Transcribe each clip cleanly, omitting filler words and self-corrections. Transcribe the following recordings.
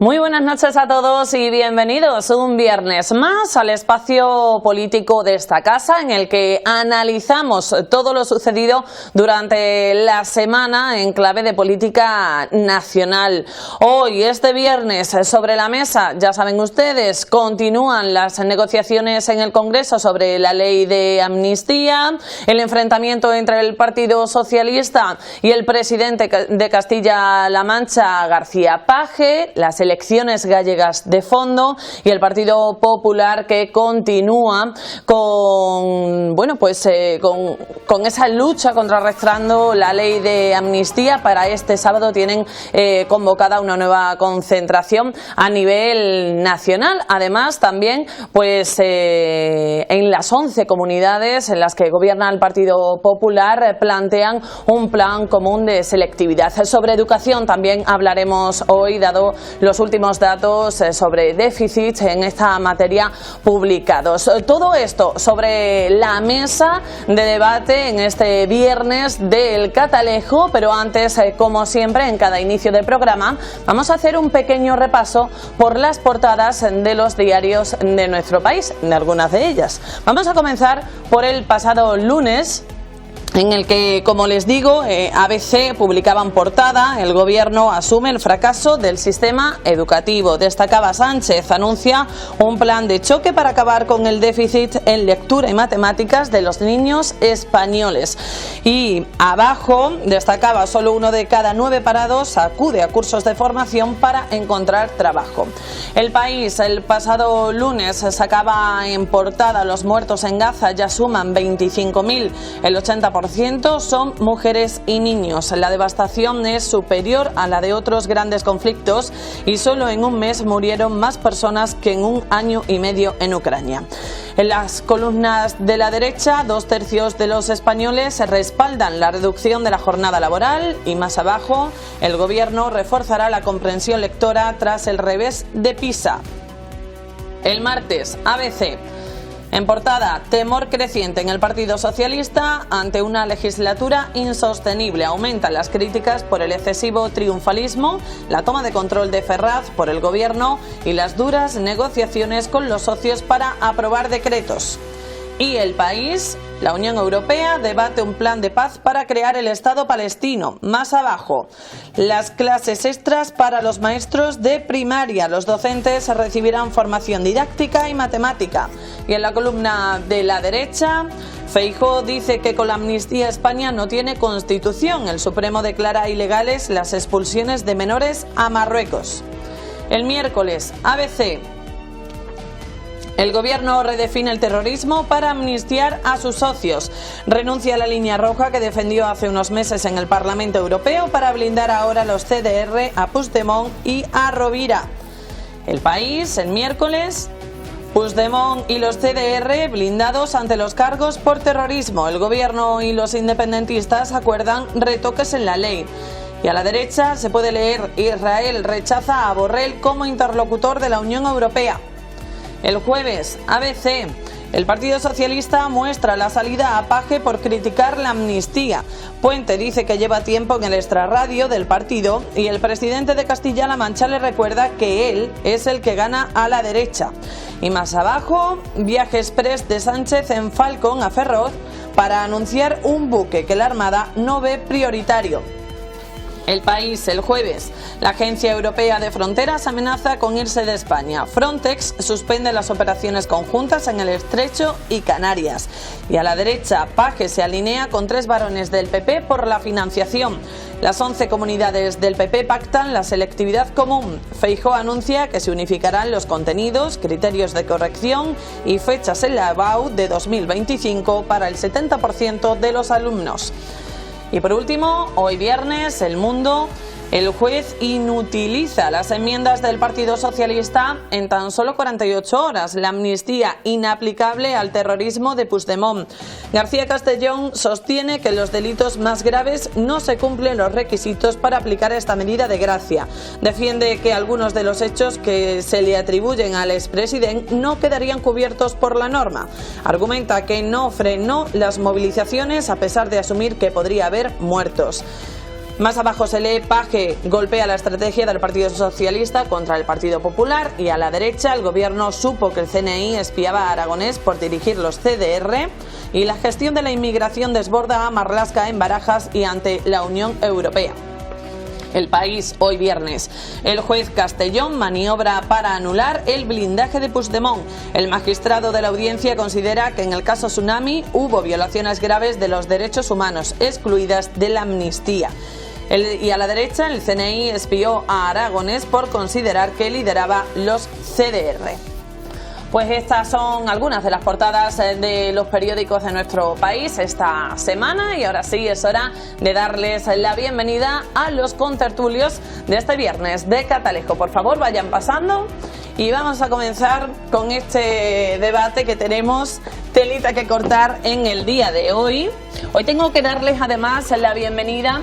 Muy buenas noches a todos y bienvenidos un viernes más al espacio político de esta casa, en el que analizamos todo lo sucedido durante la semana en clave de política nacional. Hoy, este viernes, sobre la mesa, ya saben ustedes, continúan las negociaciones en el Congreso sobre la ley de amnistía, el enfrentamiento entre el Partido Socialista y el presidente de Castilla-La Mancha, García Paje, las elecciones gallegas de fondo y el Partido Popular, que continúa con esa lucha contrarrestando la ley de amnistía. Para este sábado tienen convocada una nueva concentración a nivel nacional. Además, también en las 11 comunidades en las que gobierna el Partido Popular plantean un plan común de selectividad. Sobre educación también hablaremos hoy, dado los últimos datos sobre déficit en esta materia publicados. Todo esto sobre la mesa de debate en este viernes del Catalejo, pero antes, como siempre, en cada inicio de programa, vamos a hacer un pequeño repaso por las portadas de los diarios de nuestro país, de algunas de ellas. Vamos a comenzar por el pasado lunes, en el que, como les digo, ABC publicaban portada: el gobierno asume el fracaso del sistema educativo. Destacaba Sánchez, anuncia un plan de choque para acabar con el déficit en lectura y matemáticas de los niños españoles. Y abajo destacaba: solo 1 de cada 9 parados acude a cursos de formación para encontrar trabajo. El País, el pasado lunes, sacaba en portada: los muertos en Gaza ya suman 25.000, el 80% son mujeres y niños. La devastación es superior a la de otros grandes conflictos y solo en un mes murieron más personas que en un año y medio en Ucrania. En las columnas de la derecha, 2/3 de los españoles respaldan la reducción de la jornada laboral, y más abajo, el gobierno reforzará la comprensión lectora tras el revés de PISA. El martes, ABC. En portada: temor creciente en el Partido Socialista ante una legislatura insostenible. Aumentan las críticas por el excesivo triunfalismo, la toma de control de Ferraz por el gobierno y las duras negociaciones con los socios para aprobar decretos. Y El País: la Unión Europea debate un plan de paz para crear el Estado palestino. Más abajo, las clases extras para los maestros de primaria. Los docentes recibirán formación didáctica y matemática. Y en la columna de la derecha, Feijóo dice que con la amnistía España no tiene constitución. El Supremo declara ilegales las expulsiones de menores a Marruecos. El miércoles, ABC. El gobierno redefine el terrorismo para amnistiar a sus socios. Renuncia a la línea roja que defendió hace unos meses en el Parlamento Europeo para blindar ahora los CDR a Puigdemont y a Rovira. El País, el miércoles: Puigdemont y los CDR blindados ante los cargos por terrorismo. El gobierno y los independentistas acuerdan retoques en la ley. Y a la derecha se puede leer: Israel rechaza a Borrell como interlocutor de la Unión Europea. El jueves, ABC. El Partido Socialista muestra la salida a Paje por criticar la amnistía. Puente dice que lleva tiempo en el extrarradio del partido y el presidente de Castilla-La Mancha le recuerda que él es el que gana a la derecha. Y más abajo, viaje express de Sánchez en Falcon a Ferrol para anunciar un buque que la Armada no ve prioritario. El País, el jueves. La Agencia Europea de Fronteras amenaza con irse de España. Frontex suspende las operaciones conjuntas en el Estrecho y Canarias. Y a la derecha, Paje se alinea con 3 varones del PP por la financiación. Las 11 comunidades del PP pactan la selectividad común. Feijóo anuncia que se unificarán los contenidos, criterios de corrección y fechas en la EBAU de 2025 para el 70% de los alumnos. Y por último, hoy viernes, El Mundo. El juez inutiliza las enmiendas del Partido Socialista en tan solo 48 horas. La amnistía inaplicable al terrorismo de Puigdemont. García Castellón sostiene que en los delitos más graves no se cumplen los requisitos para aplicar esta medida de gracia. Defiende que algunos de los hechos que se le atribuyen al expresidente no quedarían cubiertos por la norma. Argumenta que no frenó las movilizaciones a pesar de asumir que podría haber muertos. Más abajo se lee: Paje golpea la estrategia del Partido Socialista contra el Partido Popular. Y a la derecha, el gobierno supo que el CNI espiaba a Aragonés por dirigir los CDR. Y la gestión de la inmigración desborda a Marlaska en Barajas y ante la Unión Europea. El País, hoy viernes. El juez Castellón maniobra para anular el blindaje de Puigdemont. El magistrado de la audiencia considera que en el caso Tsunami hubo violaciones graves de los derechos humanos, excluidas de la amnistía. Y a la derecha, el CNI espió a Aragonés por considerar que lideraba los CDR. Pues estas son algunas de las portadas de los periódicos de nuestro país esta semana, y ahora sí es hora de darles la bienvenida a los contertulios de este viernes de Catalejo. Por favor, vayan pasando y vamos a comenzar con este debate que tenemos telita que cortar en el día de hoy. Hoy tengo que darles además la bienvenida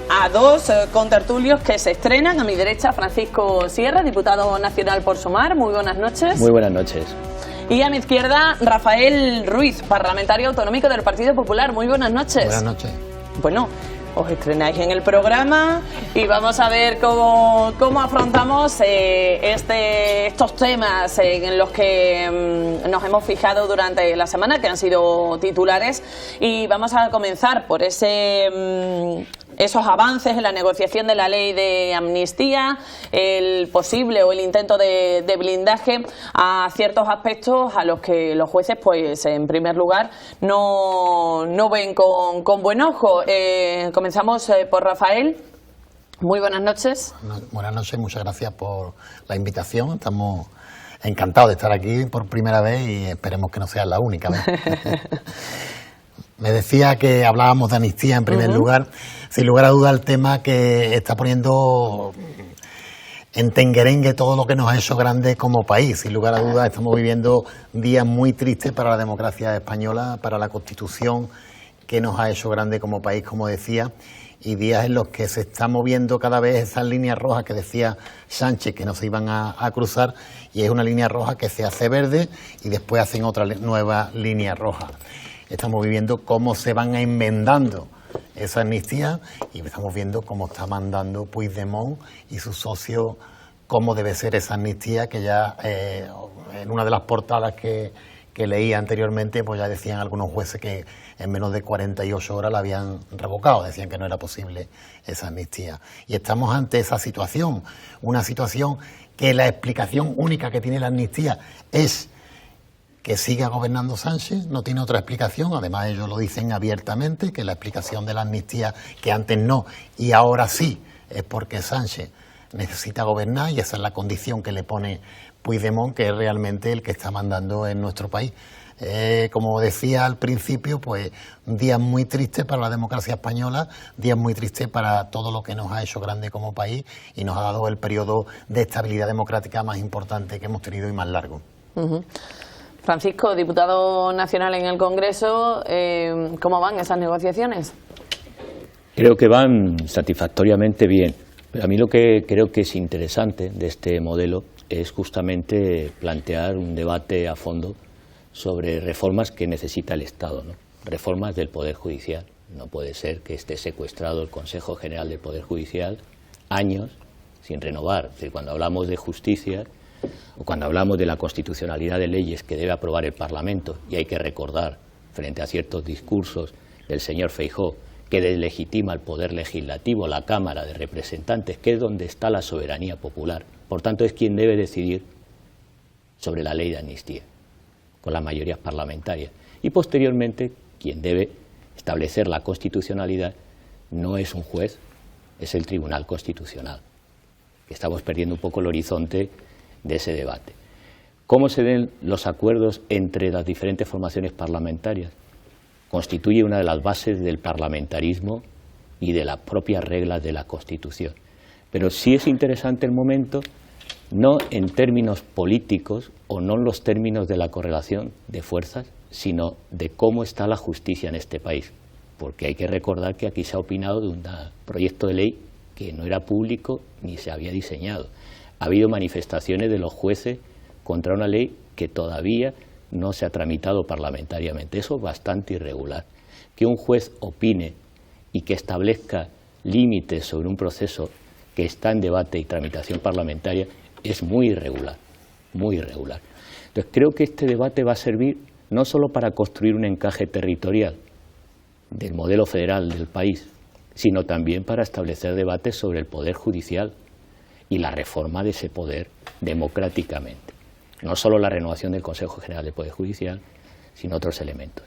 a dos contertulios que se estrenan. A mi derecha, Francisco Sierra, diputado nacional por Sumar. Muy buenas noches. Muy buenas noches. Y a mi izquierda, Rafael Ruiz, parlamentario autonómico del Partido Popular. Muy buenas noches. Buenas noches. Bueno, os estrenáis en el programa y vamos a ver cómo afrontamos estos temas en los que nos hemos fijado durante la semana, que han sido titulares, y vamos a comenzar por esos avances en la negociación de la ley de amnistía, el posible o el intento de blindaje a ciertos aspectos a los que los jueces, pues en primer lugar, no ven con buen ojo. Comenzamos por Rafael. Muy buenas noches. Buenas noches, muchas gracias por la invitación. Estamos encantados de estar aquí por primera vez y esperemos que no sea la única vez. Me decía que hablábamos de amnistía en primer lugar. Sin lugar a duda, el tema que está poniendo en tenguerengue todo lo que nos ha hecho grande como país. Sin lugar a duda, estamos viviendo días muy tristes para la democracia española, para la Constitución que nos ha hecho grande como país, como decía, y días en los que se están moviendo cada vez esas líneas rojas que decía Sánchez que no se iban a cruzar, y es una línea roja que se hace verde y después hacen otra nueva línea roja. Estamos viviendo cómo se van enmendando esa amnistía y estamos viendo cómo está mandando Puigdemont y sus socios cómo debe ser esa amnistía, que ya en una de las portadas que leía anteriormente, pues ya decían algunos jueces que en menos de 48 horas la habían revocado, decían que no era posible esa amnistía. Y estamos ante esa situación, una situación que la explicación única que tiene la amnistía es que siga gobernando Sánchez, no tiene otra explicación. Además ellos lo dicen abiertamente, que la explicación de la amnistía, que antes no y ahora sí, es porque Sánchez necesita gobernar y esa es la condición que le pone Puigdemont, que es realmente el que está mandando en nuestro país. Como decía al principio, pues días muy tristes para la democracia española, días muy tristes para todo lo que nos ha hecho grande como país y nos ha dado el periodo de estabilidad democrática más importante que hemos tenido y más largo. Francisco, diputado nacional en el Congreso, ¿cómo van esas negociaciones? Creo que van satisfactoriamente bien. Pero a mí lo que creo que es interesante de este modelo es justamente plantear un debate a fondo sobre reformas que necesita el Estado, ¿no? Reformas del Poder Judicial. No puede ser que esté secuestrado el Consejo General del Poder Judicial años sin renovar. Es decir, cuando hablamos de justicia o cuando hablamos de la constitucionalidad de leyes que debe aprobar el Parlamento, y hay que recordar, frente a ciertos discursos del señor Feijóo, que deslegitima el poder legislativo, la Cámara de Representantes, que es donde está la soberanía popular. Por tanto, es quien debe decidir sobre la ley de amnistía, con las mayorías parlamentarias. Y posteriormente, quien debe establecer la constitucionalidad no es un juez, es el Tribunal Constitucional. Estamos perdiendo un poco el horizonte de ese debate. ¿Cómo se den los acuerdos entre las diferentes formaciones parlamentarias? Constituye una de las bases del parlamentarismo y de las propias reglas de la Constitución. Pero sí es interesante el momento, no en términos políticos o no en los términos de la correlación de fuerzas, sino de cómo está la justicia en este país. Porque hay que recordar que aquí se ha opinado de un proyecto de ley que no era público ni se había diseñado. Ha habido manifestaciones de los jueces contra una ley que todavía no se ha tramitado parlamentariamente. Eso es bastante irregular. Que un juez opine y que establezca límites sobre un proceso que está en debate y tramitación parlamentaria es muy irregular, muy irregular. Entonces creo que este debate va a servir no solo para construir un encaje territorial del modelo federal del país, sino también para establecer debates sobre el poder judicial y la reforma de ese poder democráticamente. No solo la renovación del Consejo General del Poder Judicial, sino otros elementos.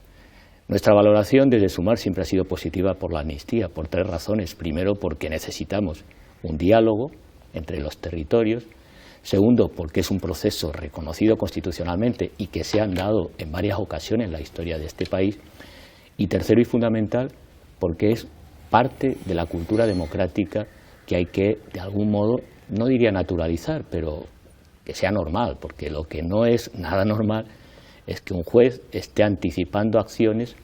Nuestra valoración desde Sumar siempre ha sido positiva por la amnistía, por 3 razones. Primero, porque necesitamos un diálogo entre los territorios. Segundo, porque es un proceso reconocido constitucionalmente y que se han dado en varias ocasiones en la historia de este país. Y tercero y fundamental, porque es parte de la cultura democrática que hay que, de algún modo, no diría naturalizar, pero que sea normal, porque lo que no es nada normal es que un juez esté anticipando acciones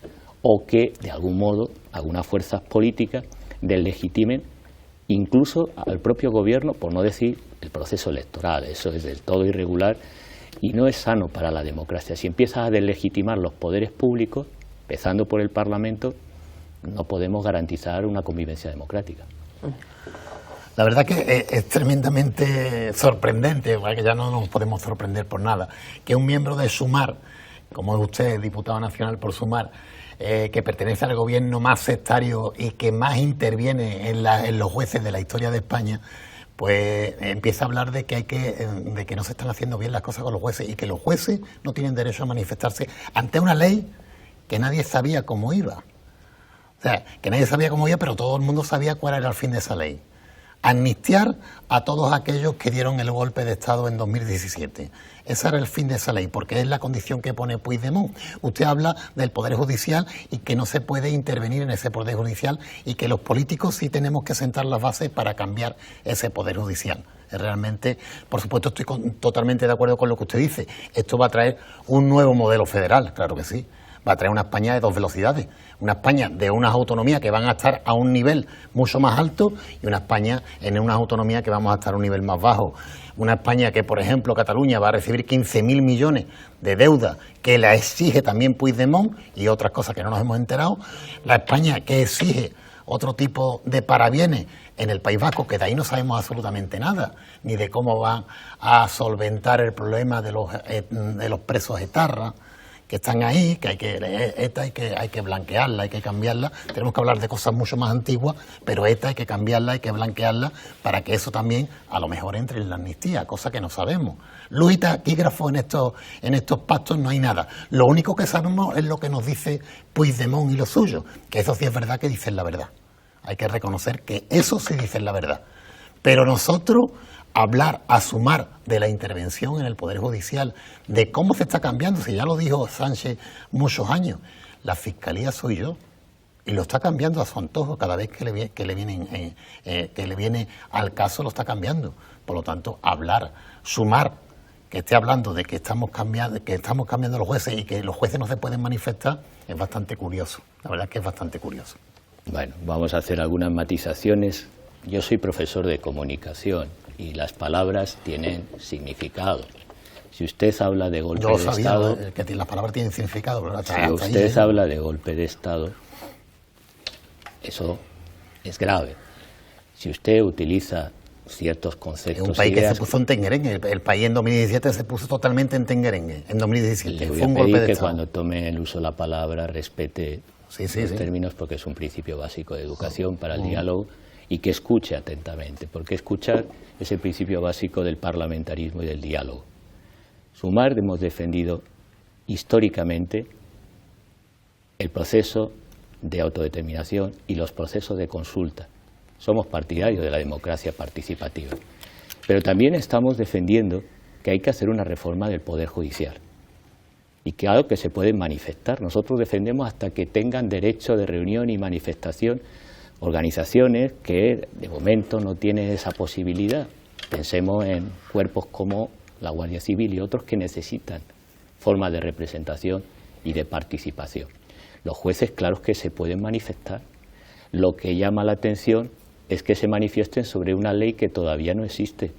o que, de algún modo, algunas fuerzas políticas deslegitimen incluso al propio gobierno, por no decir el proceso electoral. Eso es del todo irregular y no es sano para la democracia. Si empiezas a deslegitimar los poderes públicos, empezando por el Parlamento, no podemos garantizar una convivencia democrática. La verdad que es tremendamente sorprendente, porque ya no nos podemos sorprender por nada, que un miembro de Sumar, como es usted, diputado nacional por Sumar, que pertenece al gobierno más sectario y que más interviene en los jueces de la historia de España, pues empieza a hablar de que no se están haciendo bien las cosas con los jueces y que los jueces no tienen derecho a manifestarse ante una ley que nadie sabía cómo iba. O sea, que nadie sabía cómo iba, pero todo el mundo sabía cuál era el fin de esa ley. Amnistiar a todos aquellos que dieron el golpe de Estado en 2017. Ese era el fin de esa ley, porque es la condición que pone Puigdemont. Usted habla del Poder Judicial y que no se puede intervenir en ese Poder Judicial y que los políticos sí tenemos que sentar las bases para cambiar ese Poder Judicial. Realmente, por supuesto, estoy totalmente de acuerdo con lo que usted dice. Esto va a traer un nuevo modelo federal, claro que sí. Va a traer una España de 2 velocidades, una España de unas autonomías que van a estar a un nivel mucho más alto y una España en unas autonomías que vamos a estar a un nivel más bajo. Una España que, por ejemplo, Cataluña va a recibir 15.000 millones de deuda que la exige también Puigdemont y otras cosas que no nos hemos enterado. La España que exige otro tipo de parabienes en el País Vasco, que de ahí no sabemos absolutamente nada, ni de cómo van a solventar el problema de los presos etarras que están ahí, que hay que blanquearla, hay que cambiarla. Tenemos que hablar de cosas mucho más antiguas, pero ETA hay que cambiarla, hay que blanquearla para que eso también a lo mejor entre en la amnistía, cosa que no sabemos. Luz y taquígrafo en estos pactos no hay nada. Lo único que sabemos es lo que nos dice Puigdemont y lo suyo, que eso sí es verdad que dicen la verdad. Hay que reconocer que eso sí dicen la verdad. Pero nosotros hablar a Sumar de la intervención en el Poder Judicial, de cómo se está cambiando, si ya lo dijo Sánchez muchos años, la Fiscalía soy yo, y lo está cambiando a su antojo cada vez que le viene al caso, lo está cambiando. Por lo tanto, hablar, Sumar, que esté hablando de que estamos cambiando los jueces y que los jueces no se pueden manifestar, es bastante curioso, la verdad es que es bastante curioso. Bueno, vamos a hacer algunas matizaciones. Yo soy profesor de comunicación y las palabras tienen significado. Si usted habla de golpe de Estado... que las palabras tienen significado, pero si usted habla de golpe de Estado, eso es grave. Si usted utiliza ciertos conceptos... Un país que se puso en tenguerengue, el país en 2017 se puso totalmente en tenguerengue, en 2017. Le voy a pedir que cuando tome el uso de la palabra respete los términos, porque es un principio básico de educación para el diálogo, y que escuche atentamente, porque escuchar es el principio básico del parlamentarismo y del diálogo. Sumar hemos defendido históricamente el proceso de autodeterminación y los procesos de consulta. Somos partidarios de la democracia participativa, pero también estamos defendiendo que hay que hacer una reforma del Poder Judicial y claro que se pueden manifestar. Nosotros defendemos hasta que tengan derecho de reunión y manifestación organizaciones que de momento no tienen esa posibilidad. Pensemos en cuerpos como la Guardia Civil y otros que necesitan formas de representación y de participación. Los jueces, claro que se pueden manifestar. Lo que llama la atención es que se manifiesten sobre una ley que todavía no existe.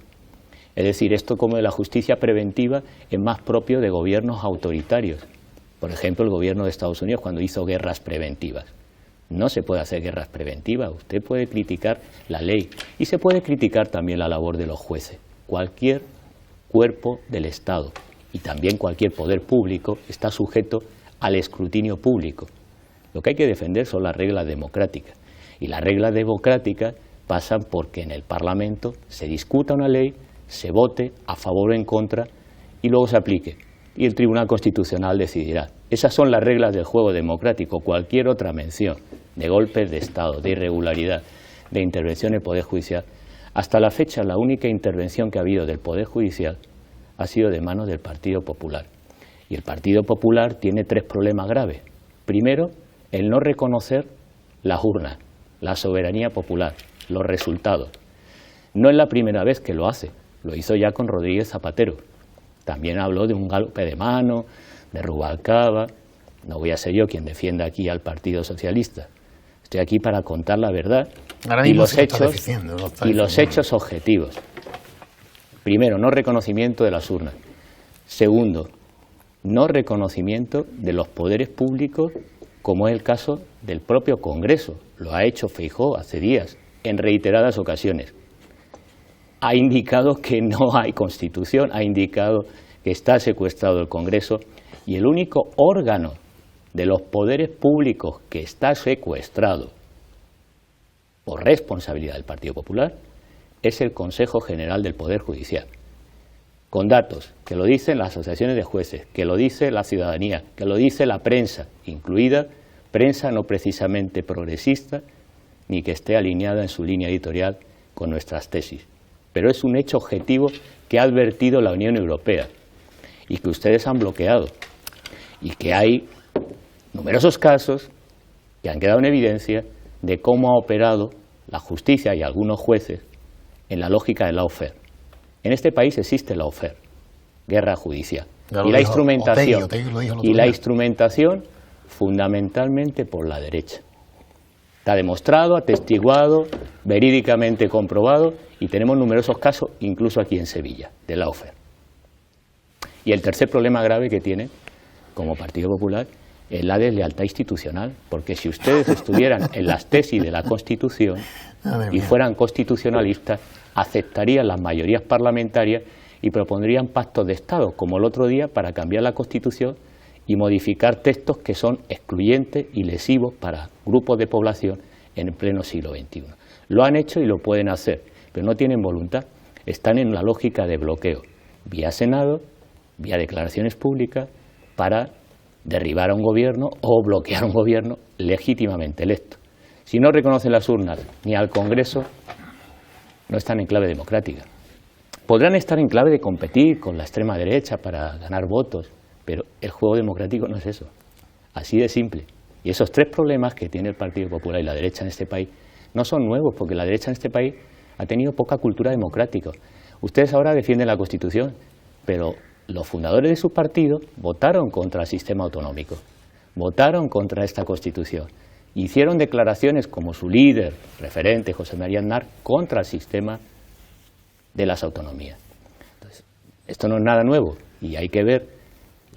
Es decir, esto como de la justicia preventiva es más propio de gobiernos autoritarios. Por ejemplo, el gobierno de Estados Unidos cuando hizo guerras preventivas. No se puede hacer guerras preventivas. Usted puede criticar la ley y se puede criticar también la labor de los jueces. Cualquier cuerpo del Estado y también cualquier poder público está sujeto al escrutinio público. Lo que hay que defender son las reglas democráticas. Y las reglas democráticas pasan porque en el Parlamento se discuta una ley, se vote a favor o en contra y luego se aplique. Y el Tribunal Constitucional decidirá. Esas son las reglas del juego democrático. Cualquier otra mención de golpes de Estado, de irregularidad, de intervención del Poder Judicial, hasta la fecha la única intervención que ha habido del Poder Judicial ha sido de manos del Partido Popular. Y el Partido Popular tiene 3 problemas graves. Primero, el no reconocer las urnas, la soberanía popular, los resultados. No es la primera vez que lo hace, lo hizo ya con Rodríguez Zapatero. También habló de un golpe de mano, de Rubalcaba. No voy a ser yo quien defienda aquí al Partido Socialista. Estoy aquí para contar la verdad y los hechos objetivos. Primero, no reconocimiento de las urnas. Segundo, no reconocimiento de los poderes públicos, como es el caso del propio Congreso. Lo ha hecho Feijóo hace días, en reiteradas ocasiones. Ha indicado que no hay Constitución, ha indicado que está secuestrado el Congreso y el único órgano de los poderes públicos que está secuestrado por responsabilidad del Partido Popular es el Consejo General del Poder Judicial. Con datos, que lo dicen las asociaciones de jueces, que lo dice la ciudadanía, que lo dice la prensa, incluida prensa no precisamente progresista, ni que esté alineada en su línea editorial con nuestras tesis. Pero es un hecho objetivo que ha advertido la Unión Europea y que ustedes han bloqueado. Y que hay numerosos casos que han quedado en evidencia de cómo ha operado la justicia y algunos jueces en la lógica del lawfare. En este país existe el lawfare, guerra judicial. Y la instrumentación fundamentalmente por la derecha. Está demostrado, atestiguado, verídicamente comprobado y tenemos numerosos casos, incluso aquí en Sevilla, de lawfare. Y el tercer problema grave que tiene como Partido Popular es la deslealtad institucional, porque si ustedes estuvieran en las tesis de la Constitución y fueran constitucionalistas, aceptarían las mayorías parlamentarias y propondrían pactos de Estado, como el otro día, para cambiar la Constitución y modificar textos que son excluyentes y lesivos para grupos de población en el pleno siglo XXI. Lo han hecho y lo pueden hacer, pero no tienen voluntad. Están en la lógica de bloqueo, vía Senado, vía declaraciones públicas, para derribar a un gobierno o bloquear a un gobierno legítimamente electo. Si no reconocen las urnas ni al Congreso, no están en clave democrática. Podrán estar en clave de competir con la extrema derecha para ganar votos, pero el juego democrático no es eso. Así de simple. Y esos 3 problemas que tiene el Partido Popular y la derecha en este país no son nuevos, porque la derecha en este país ha tenido poca cultura democrática. Ustedes ahora defienden la Constitución, pero los fundadores de su partido votaron contra el sistema autonómico, votaron contra esta Constitución, hicieron declaraciones como su líder, referente, José María Aznar, contra el sistema de las autonomías. Entonces, esto no es nada nuevo y hay que ver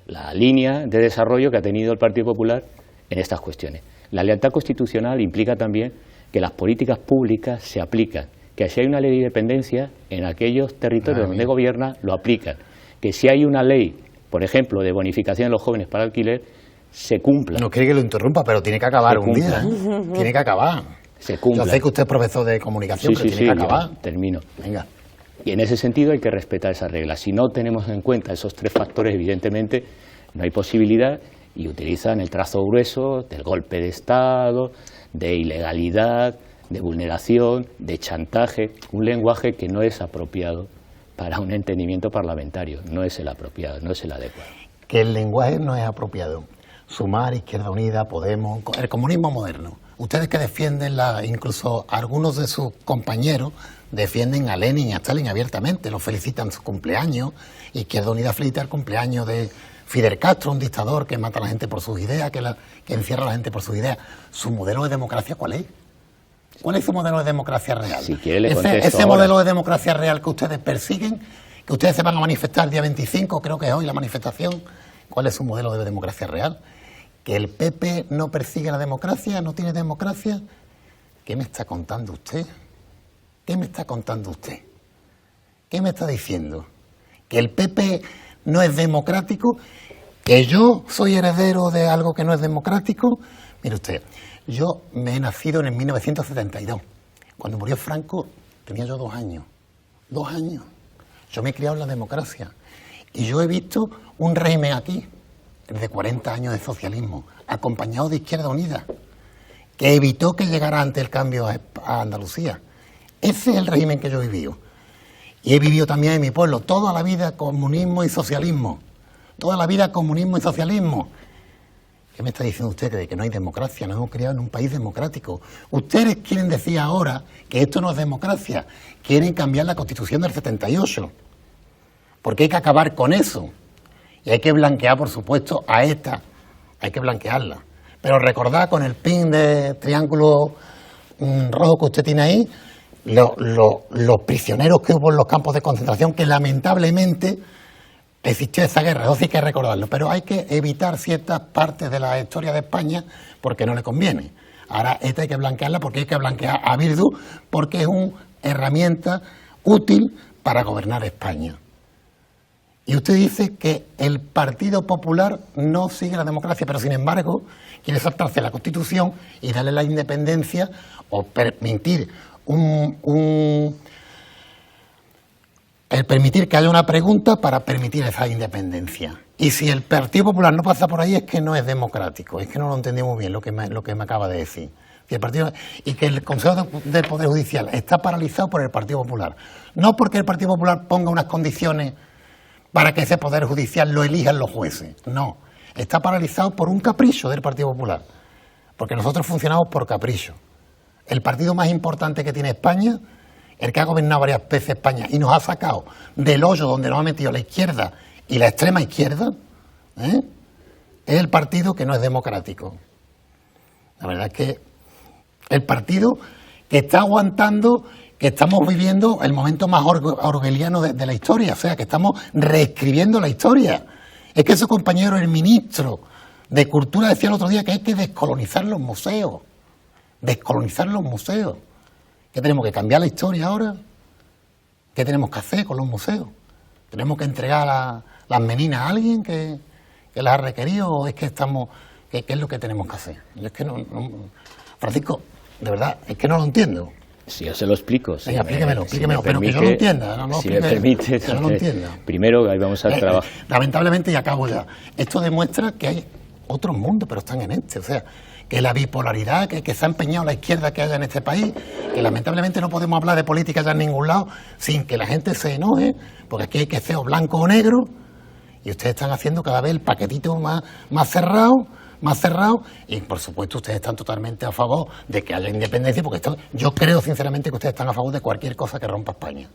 la línea de desarrollo que ha tenido el Partido Popular en estas cuestiones. La lealtad constitucional implica también que las políticas públicas se aplican, que si hay una ley de dependencia, en aquellos territorios donde gobierna, lo aplican, que si hay una ley, por ejemplo, de bonificación de los jóvenes para alquiler, se cumpla. No quiere que lo interrumpa, pero tiene que acabar un día. Tiene que acabar. Se cumpla. Yo sé que usted es profesor de comunicación, pero tiene que acabar. Termino. Venga. Y en ese sentido hay que respetar esas reglas. Si no tenemos en cuenta esos 3 factores, evidentemente no hay posibilidad y utilizan el trazo grueso del golpe de Estado, de ilegalidad, de vulneración, de chantaje, un lenguaje que no es apropiado para un entendimiento parlamentario, no es el apropiado, no es el adecuado. Que el lenguaje no es apropiado. Sumar, Izquierda Unida, Podemos, el comunismo moderno. Ustedes que defienden, incluso algunos de sus compañeros defienden a Lenin y a Stalin abiertamente, los felicitan su cumpleaños. Izquierda Unida felicita el cumpleaños de Fidel Castro, un dictador que mata a la gente por sus ideas, que encierra a la gente por sus ideas. ¿Su modelo de democracia cuál es? ¿Cuál es su modelo de democracia real? Si quiere le contesto ese modelo de democracia real que ustedes persiguen, que ustedes se van a manifestar el día 25, creo que es hoy la manifestación. ¿Cuál es su modelo de democracia real? ¿Que el PP no persigue la democracia, no tiene democracia? ¿Qué me está contando usted? ¿Qué me está contando usted? ¿Qué me está diciendo? ¿Que el PP no es democrático? ¿Que yo soy heredero de algo que no es democrático? Mire usted, yo me he nacido en el 1972. Cuando murió Franco tenía yo 2 años. 2 años. Yo me he criado en la democracia. Y yo he visto un régimen aquí, de 40 años de socialismo, acompañado de Izquierda Unida, que evitó que llegara ante el cambio a Andalucía. Ese es el régimen que yo he vivido. Y he vivido también en mi pueblo toda la vida comunismo y socialismo. Toda la vida comunismo y socialismo. ¿Qué me está diciendo usted de que no hay democracia? Nos hemos criado en un país democrático. Ustedes quieren decir ahora que esto no es democracia. Quieren cambiar la Constitución del 78. Porque hay que acabar con eso. Y hay que blanquear, por supuesto, a ETA. Hay que blanquearla. Pero recordad con el pin de triángulo rojo que usted tiene ahí, los prisioneros que hubo en los campos de concentración, que lamentablemente existió esa guerra, eso sí hay que recordarlo, pero hay que evitar ciertas partes de la historia de España porque no le conviene. Ahora esta hay que blanquearla porque hay que blanquear a Bildu porque es una herramienta útil para gobernar España. Y usted dice que el Partido Popular no sigue la democracia, pero sin embargo quiere saltarse la Constitución y darle la independencia o permitir permitir que haya una pregunta para permitir esa independencia. Y si el Partido Popular no pasa por ahí es que no es democrático, es que no lo entendemos bien lo que me acaba de decir. Y que el Consejo del Poder Judicial está paralizado por el Partido Popular. No porque el Partido Popular ponga unas condiciones para que ese Poder Judicial lo elijan los jueces, no. Está paralizado por un capricho del Partido Popular, porque nosotros funcionamos por capricho. El partido más importante que tiene España, el que ha gobernado varias veces España y nos ha sacado del hoyo donde nos ha metido la izquierda y la extrema izquierda, es el partido que no es democrático. La verdad es que el partido que está aguantando, que estamos viviendo el momento más orwelliano de la historia, o sea, que estamos reescribiendo la historia. Es que su compañero, el ministro de Cultura, decía el otro día que hay que descolonizar los museos. Descolonizar los museos. ¿Qué tenemos que cambiar la historia ahora? ¿Qué tenemos que hacer con los museos? ¿Tenemos que entregar las meninas a alguien que las ha requerido o es que estamos... ¿Qué es lo que tenemos que hacer? Yo es que no, Francisco, de verdad, es que no lo entiendo. Sí, yo se lo explico. Venga, explíquemelo, pero que yo lo entienda. Si me permite, que no lo entienda. Primero ahí vamos a trabajar. Lamentablemente, y acabo ya, esto demuestra que hay otros mundos, pero están en este, o sea... que la bipolaridad que se ha empeñado la izquierda que haya en este país, que lamentablemente no podemos hablar de política ya en ningún lado sin que la gente se enoje, porque aquí hay que ser o blanco o negro, y ustedes están haciendo cada vez el paquetito más cerrado, y por supuesto ustedes están totalmente a favor de que haya independencia, porque yo creo sinceramente que ustedes están a favor de cualquier cosa que rompa España.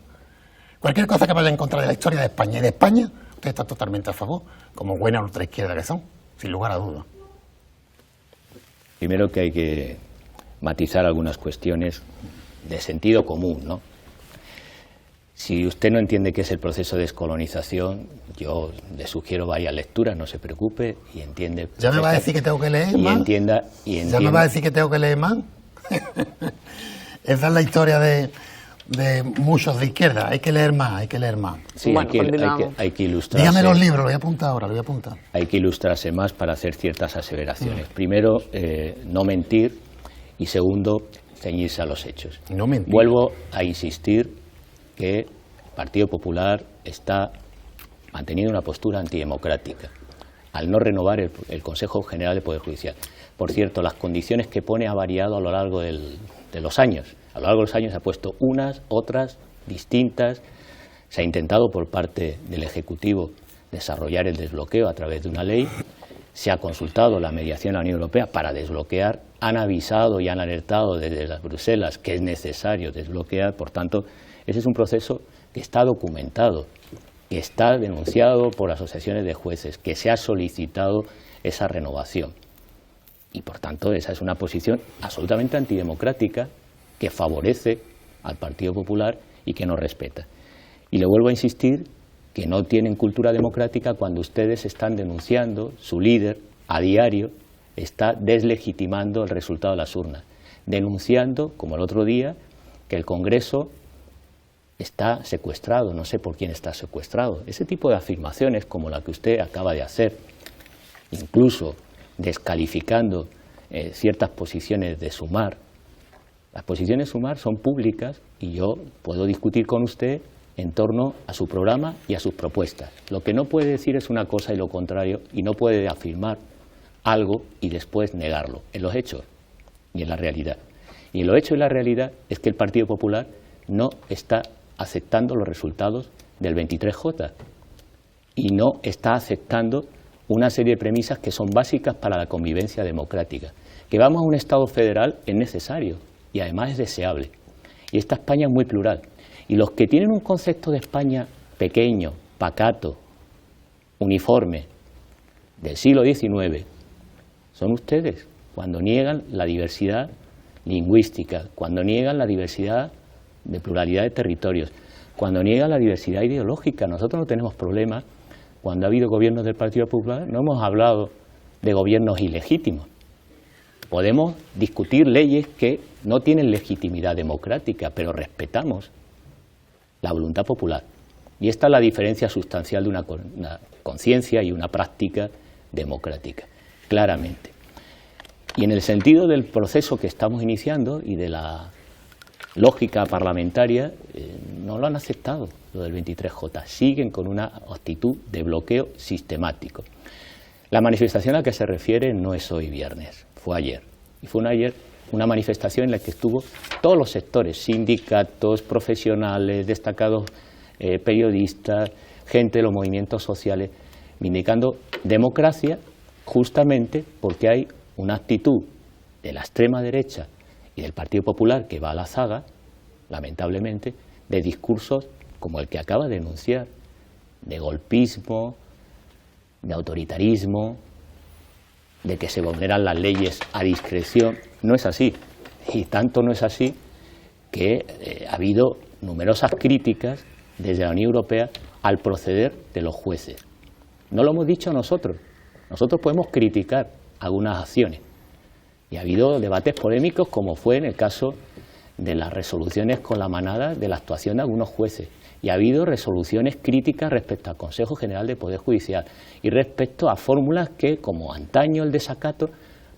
Cualquier cosa que vaya en contra de la historia de España y de España, ustedes están totalmente a favor, como buena ultraizquierda que son, sin lugar a dudas. Primero que hay que matizar algunas cuestiones de sentido común, ¿no? Si usted no entiende qué es el proceso de descolonización, yo le sugiero varias lecturas, no se preocupe y entiende. ¿Ya me va a decir que tengo que leer más? Entienda. ¿Ya me va a decir que tengo que leer más? Esa es la historia de muchos de izquierda, hay que leer más. Sí, bueno, hay que ilustrarse. Dígame los libros, lo voy a apuntar ahora, Hay que ilustrarse más para hacer ciertas aseveraciones. Primero, no mentir y segundo, ceñirse a los hechos. No mentir. Vuelvo a insistir que el Partido Popular está manteniendo una postura antidemocrática al no renovar el Consejo General de Poder Judicial. Por cierto, las condiciones que pone ha variado a lo largo de los años. A lo largo de los años se ha puesto unas, otras, distintas. Se ha intentado por parte del Ejecutivo desarrollar el desbloqueo a través de una ley. Se ha consultado la mediación a la Unión Europea para desbloquear. Han avisado y han alertado desde las Bruselas que es necesario desbloquear. Por tanto, ese es un proceso que está documentado, que está denunciado por asociaciones de jueces, que se ha solicitado esa renovación. Y por tanto, esa es una posición absolutamente antidemocrática que favorece al Partido Popular y que no respeta. Y le vuelvo a insistir que no tienen cultura democrática cuando ustedes están denunciando, su líder, a diario, está deslegitimando el resultado de las urnas, denunciando, como el otro día, que el Congreso está secuestrado, no sé por quién está secuestrado. Ese tipo de afirmaciones como la que usted acaba de hacer, incluso descalificando ciertas posiciones de Sumar. Las posiciones de Sumar son públicas y yo puedo discutir con usted en torno a su programa y a sus propuestas. Lo que no puede decir es una cosa y lo contrario, y no puede afirmar algo y después negarlo, en los hechos y en la realidad. Y en los hechos y la realidad es que el Partido Popular no está aceptando los resultados del 23J y no está aceptando una serie de premisas que son básicas para la convivencia democrática. Que vamos a un Estado federal es necesario y además es deseable. Y esta España es muy plural. Y los que tienen un concepto de España pequeño, pacato, uniforme, del siglo XIX, son ustedes, cuando niegan la diversidad lingüística, cuando niegan la diversidad de pluralidad de territorios, cuando niegan la diversidad ideológica. Nosotros no tenemos problema. Cuando ha habido gobiernos del Partido Popular no hemos hablado de gobiernos ilegítimos. Podemos discutir leyes que no tienen legitimidad democrática, pero respetamos la voluntad popular. Y esta es la diferencia sustancial de una conciencia y una práctica democrática, claramente. Y en el sentido del proceso que estamos iniciando y de la lógica parlamentaria, no lo han aceptado, lo del 23J. Siguen con una actitud de bloqueo sistemático. La manifestación a la que se refiere no es hoy viernes, fue ayer. Y fue una manifestación en la que estuvo todos los sectores, sindicatos, profesionales, destacados periodistas, gente de los movimientos sociales, indicando democracia justamente porque hay una actitud de la extrema derecha y del Partido Popular que va a la zaga, lamentablemente, de discursos como el que acaba de enunciar, de golpismo, de autoritarismo, de que se vulneran las leyes a discreción. No es así, y tanto no es así que ha habido numerosas críticas desde la Unión Europea al proceder de los jueces. No lo hemos dicho nosotros podemos criticar algunas acciones, y ha habido debates polémicos como fue en el caso de las resoluciones con la manada de la actuación de algunos jueces, y ha habido resoluciones críticas respecto al Consejo General de Poder Judicial y respecto a fórmulas que, como antaño el desacato,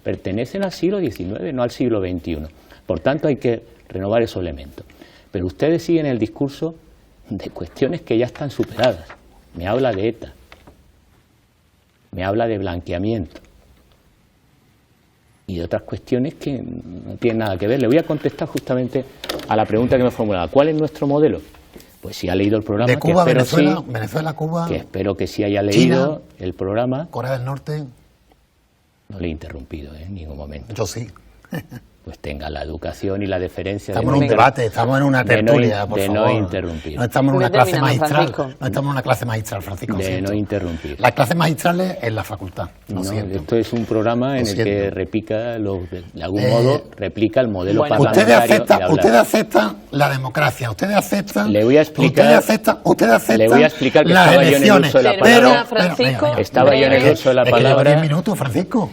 pertenecen al siglo XIX, no al siglo XXI. Por tanto, hay que renovar esos elementos. Pero ustedes siguen el discurso de cuestiones que ya están superadas. Me habla de ETA, me habla de blanqueamiento y de otras cuestiones que no tienen nada que ver. Le voy a contestar justamente a la pregunta que me formulaba. ¿Cuál es nuestro modelo? Pues si ha leído el programa, de Cuba, que espero Venezuela, sí, Venezuela, Cuba, que espero que sí haya leído China, el programa. Corea del Norte. No le he interrumpido en ningún momento. Yo sí. Pues tenga la educación y la deferencia. Estamos en un debate, estamos en una tertulia, por favor. De no interrumpir. No estamos en una clase magistral. Francisco. No estamos en una clase magistral, Francisco. De no interrumpir. Las clases magistrales en la facultad. No, esto es un programa en el que replica, de algún modo, replica el modelo bueno, parlamentario. Ustedes aceptan la democracia, ustedes aceptan. Le voy a explicar. Ustedes aceptan le voy a explicar que las estaba yo en el uso de la palabra. Francisco, estaba yo en el uso de la palabra. 10 minutos, Francisco.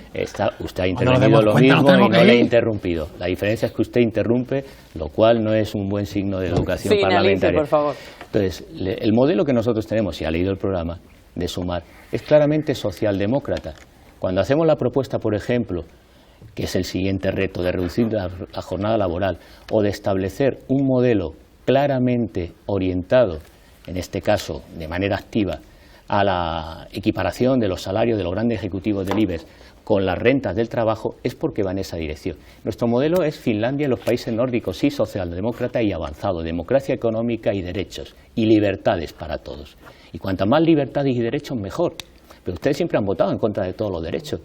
Usted ha intervenido lo mismo y no le he interrumpido. La diferencia es que usted interrumpe, lo cual no es un buen signo de educación parlamentaria. por favor. Entonces, el modelo que nosotros tenemos, si ha leído el programa de Sumar, es claramente socialdemócrata. Cuando hacemos la propuesta, por ejemplo, que es el siguiente reto, de reducir la jornada laboral o de establecer un modelo claramente orientado, en este caso de manera activa, a la equiparación de los salarios de los grandes ejecutivos del IBEX con las rentas del trabajo, es porque va en esa dirección. Nuestro modelo es Finlandia y los países nórdicos, sí, socialdemócrata y avanzado, democracia económica y derechos, y libertades para todos. Y cuantas más libertades y derechos, mejor. Pero ustedes siempre han votado en contra de todos los derechos,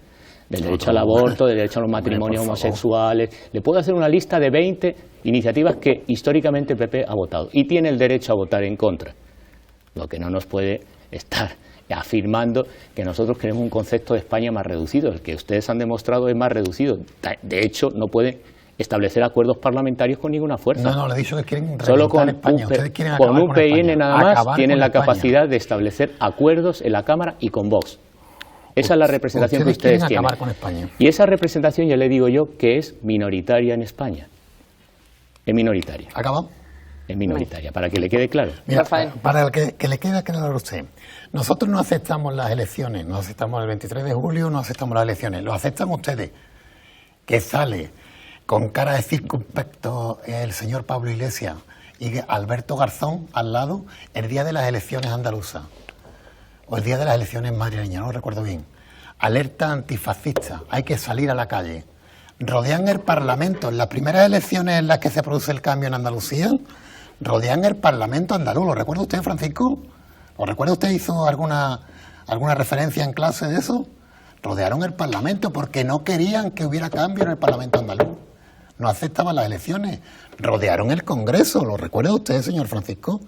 del derecho al aborto, del derecho a los matrimonios homosexuales. Le puedo hacer una lista de 20 iniciativas que históricamente el PP ha votado, y tiene el derecho a votar en contra. Lo que no nos puede estar afirmando que nosotros queremos un concepto de España más reducido. El que ustedes han demostrado es más reducido. De hecho, no pueden establecer acuerdos parlamentarios con ninguna fuerza. No, le he dicho que quieren solo con España. Con UPN nada más tienen la capacidad de establecer acuerdos en la Cámara y con Vox. Esa es la representación que ustedes tienen. Acabar con España. Y esa representación, ya le digo yo, que es minoritaria en España. Es minoritaria. ¿Acabado? Es minoritaria, para que le quede claro. Mira, Rafael. Para que le quede claro a usted, nosotros no aceptamos las elecciones, no aceptamos el 23 de julio, no aceptamos las elecciones, lo aceptan ustedes, que sale con cara de circunspecto el señor Pablo Iglesias y Alberto Garzón al lado el día de las elecciones andaluzas, o el día de las elecciones madrileñas, no lo recuerdo bien. Alerta antifascista, hay que salir a la calle. Rodean el Parlamento, en las primeras elecciones en las que se produce el cambio en Andalucía, rodean el Parlamento andaluz. ¿Lo recuerda usted, Francisco? ¿Lo recuerda usted? ¿Hizo alguna referencia en clase de eso? Rodearon el Parlamento porque no querían que hubiera cambio en el Parlamento andaluz. No aceptaban las elecciones. Rodearon el Congreso. ¿Lo recuerda usted, señor Francisco?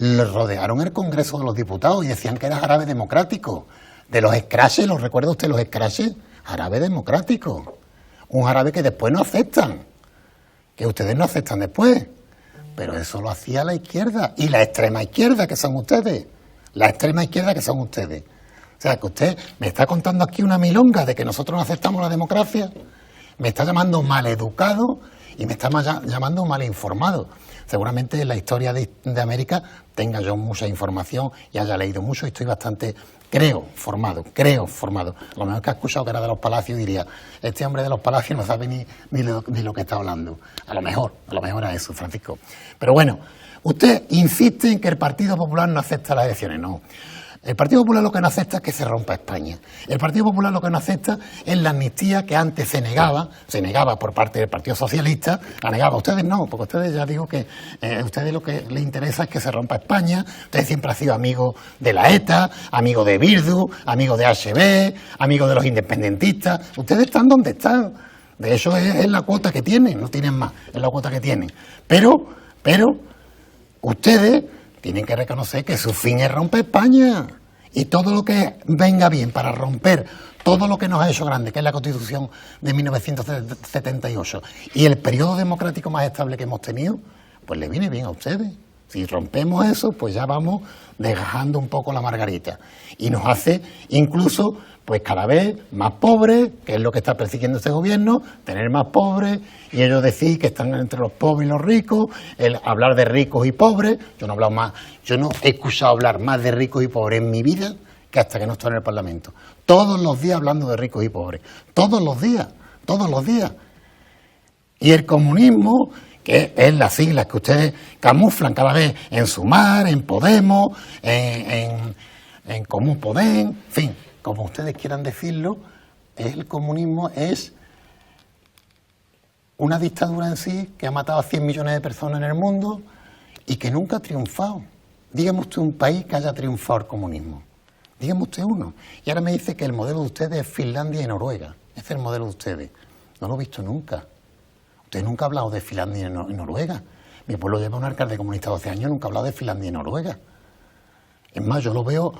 Rodearon el Congreso de los Diputados y decían que era jarabe democrático. De los escraches, ¿lo recuerda usted los escraches? Jarabe democrático. Un jarabe que después no aceptan. Que ustedes no aceptan después. Pero eso lo hacía la izquierda y la extrema izquierda, que son ustedes. La extrema izquierda, que son ustedes. O sea, que usted me está contando aquí una milonga de que nosotros no aceptamos la democracia. Me está llamando maleducado y me está llamando mal informado. Seguramente en la historia de América tenga yo mucha información y haya leído mucho y estoy bastante, creo formado. A lo mejor que ha escuchado que era de los Palacios y diría, este hombre de los Palacios no sabe ni lo que está hablando. A lo mejor era eso, Francisco. Pero bueno, usted insiste en que el Partido Popular no acepta las elecciones. No. El Partido Popular lo que no acepta es que se rompa España. El Partido Popular lo que no acepta es la amnistía que antes se negaba por parte del Partido Socialista, la negaba. Ustedes no, porque ustedes ya digo que a ustedes lo que les interesa es que se rompa España. Ustedes siempre han sido amigos de la ETA, amigos de Bildu, amigos de HB, amigos de los independentistas. Ustedes están donde están. De hecho es la cuota que tienen, no tienen más, es la cuota que tienen. Pero ustedes tienen que reconocer que su fin es romper España. Y todo lo que venga bien para romper todo lo que nos ha hecho grande, que es la Constitución de 1978, y el periodo democrático más estable que hemos tenido, pues le viene bien a ustedes. Si rompemos eso, pues ya vamos desgajando un poco la margarita. Y nos hace incluso, pues cada vez más pobres, que es lo que está persiguiendo este gobierno, tener más pobres, y ellos decir que están entre los pobres y los ricos, el hablar de ricos y pobres. Yo no he escuchado hablar más de ricos y pobres en mi vida que hasta que no estoy en el Parlamento. Todos los días hablando de ricos y pobres. Todos los días. Y el comunismo, que es las siglas que ustedes camuflan cada vez en Sumar, en Podemos, en Común Podem, en fin, como ustedes quieran decirlo, el comunismo es una dictadura en sí que ha matado a 100 millones de personas en el mundo y que nunca ha triunfado. Dígame usted un país que haya triunfado el comunismo. Dígame usted uno. Y ahora me dice que el modelo de ustedes es Finlandia y Noruega. Ese es el modelo de ustedes. No lo he visto nunca. Usted nunca ha hablado de Finlandia y Noruega. Mi pueblo lleva un alcalde comunista de 12 años, nunca ha hablado de Finlandia y Noruega. Es más, yo lo veo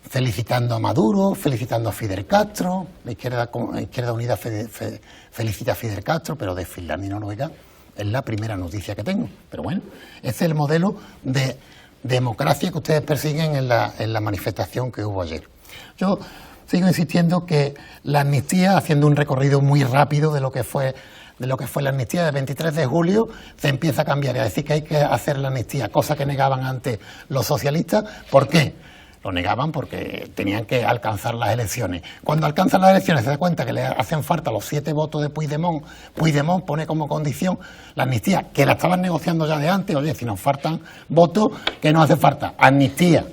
felicitando a Maduro, felicitando a Fidel Castro, la Izquierda Unida felicita a Fidel Castro, pero de Finlandia y Noruega es la primera noticia que tengo. Pero bueno, ese es el modelo de democracia que ustedes persiguen en la manifestación que hubo ayer. Yo sigo insistiendo que la amnistía, haciendo un recorrido muy rápido de lo que fue la amnistía del 23 de julio, se empieza a cambiar y a decir que hay que hacer la amnistía, cosa que negaban antes los socialistas. ¿Por qué? Lo negaban porque tenían que alcanzar las elecciones. Cuando alcanzan las elecciones se da cuenta que le hacen falta los 7 votos de Puigdemont. Puigdemont pone como condición la amnistía, que la estaban negociando ya de antes. Oye, si nos faltan votos, ¿qué nos hace falta? Amnistía.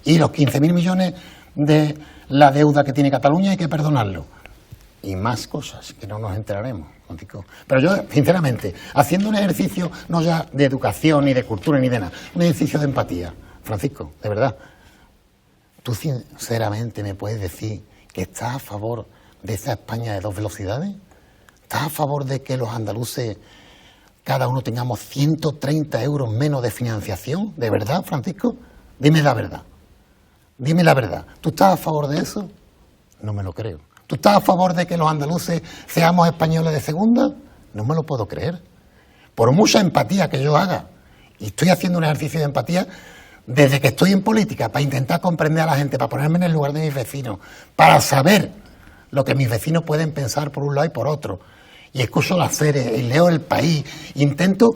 Y los 15.000 millones de la deuda que tiene Cataluña hay que perdonarlo. Y más cosas que no nos enteraremos. Pero yo, sinceramente, haciendo un ejercicio no ya de educación, ni de cultura, ni de nada, un ejercicio de empatía, Francisco, de verdad, ¿tú sinceramente me puedes decir que estás a favor de esa España de 2 velocidades? ¿Estás a favor de que los andaluces, cada uno tengamos 130 euros menos de financiación? ¿De verdad, Francisco? Dime la verdad. Dime la verdad. ¿Tú estás a favor de eso? No me lo creo. ¿Tú estás a favor de que los andaluces seamos españoles de segunda? No me lo puedo creer. Por mucha empatía que yo haga, y estoy haciendo un ejercicio de empatía, desde que estoy en política, para intentar comprender a la gente, para ponerme en el lugar de mis vecinos, para saber lo que mis vecinos pueden pensar por un lado y por otro, y escucho las series, y leo El País, intento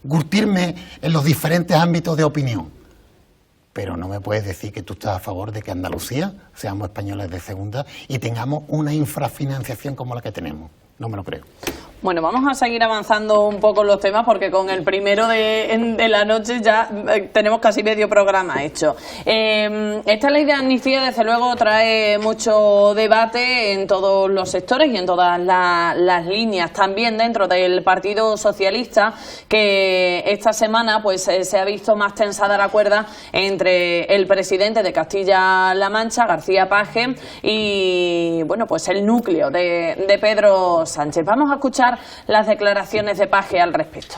curtirme en los diferentes ámbitos de opinión. Pero no me puedes decir que tú estás a favor de que Andalucía seamos españoles de segunda y tengamos una infrafinanciación como la que tenemos. No me lo creo. Bueno, vamos a seguir avanzando un poco los temas porque con el primero de la noche ya tenemos casi medio programa hecho. Esta ley de amnistía, desde luego, trae mucho debate en todos los sectores y en todas las líneas. También dentro del Partido Socialista, que esta semana pues se ha visto más tensada la cuerda entre el presidente de Castilla-La Mancha, García Paje, y bueno, pues el núcleo de Pedro Sánchez. Vamos a escuchar las declaraciones de Paje al respecto.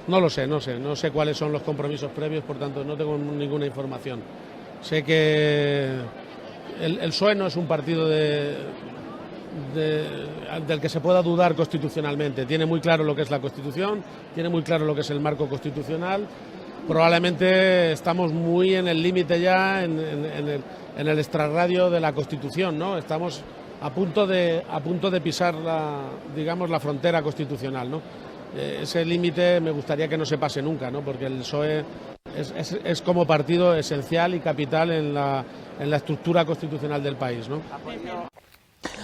No lo sé, no sé cuáles son los compromisos previos, por tanto no tengo ninguna información. Sé que el PSOE no es un partido del que se pueda dudar constitucionalmente. Tiene muy claro lo que es la Constitución, tiene muy claro lo que es el marco constitucional. Probablemente estamos muy en el límite ya, en el extrarradio de la Constitución, ¿no? Estamos a punto de pisar la frontera constitucional, ¿no? Ese límite me gustaría que no se pase nunca, ¿no? Porque el PSOE es como partido esencial y capital en la estructura constitucional del país, ¿no?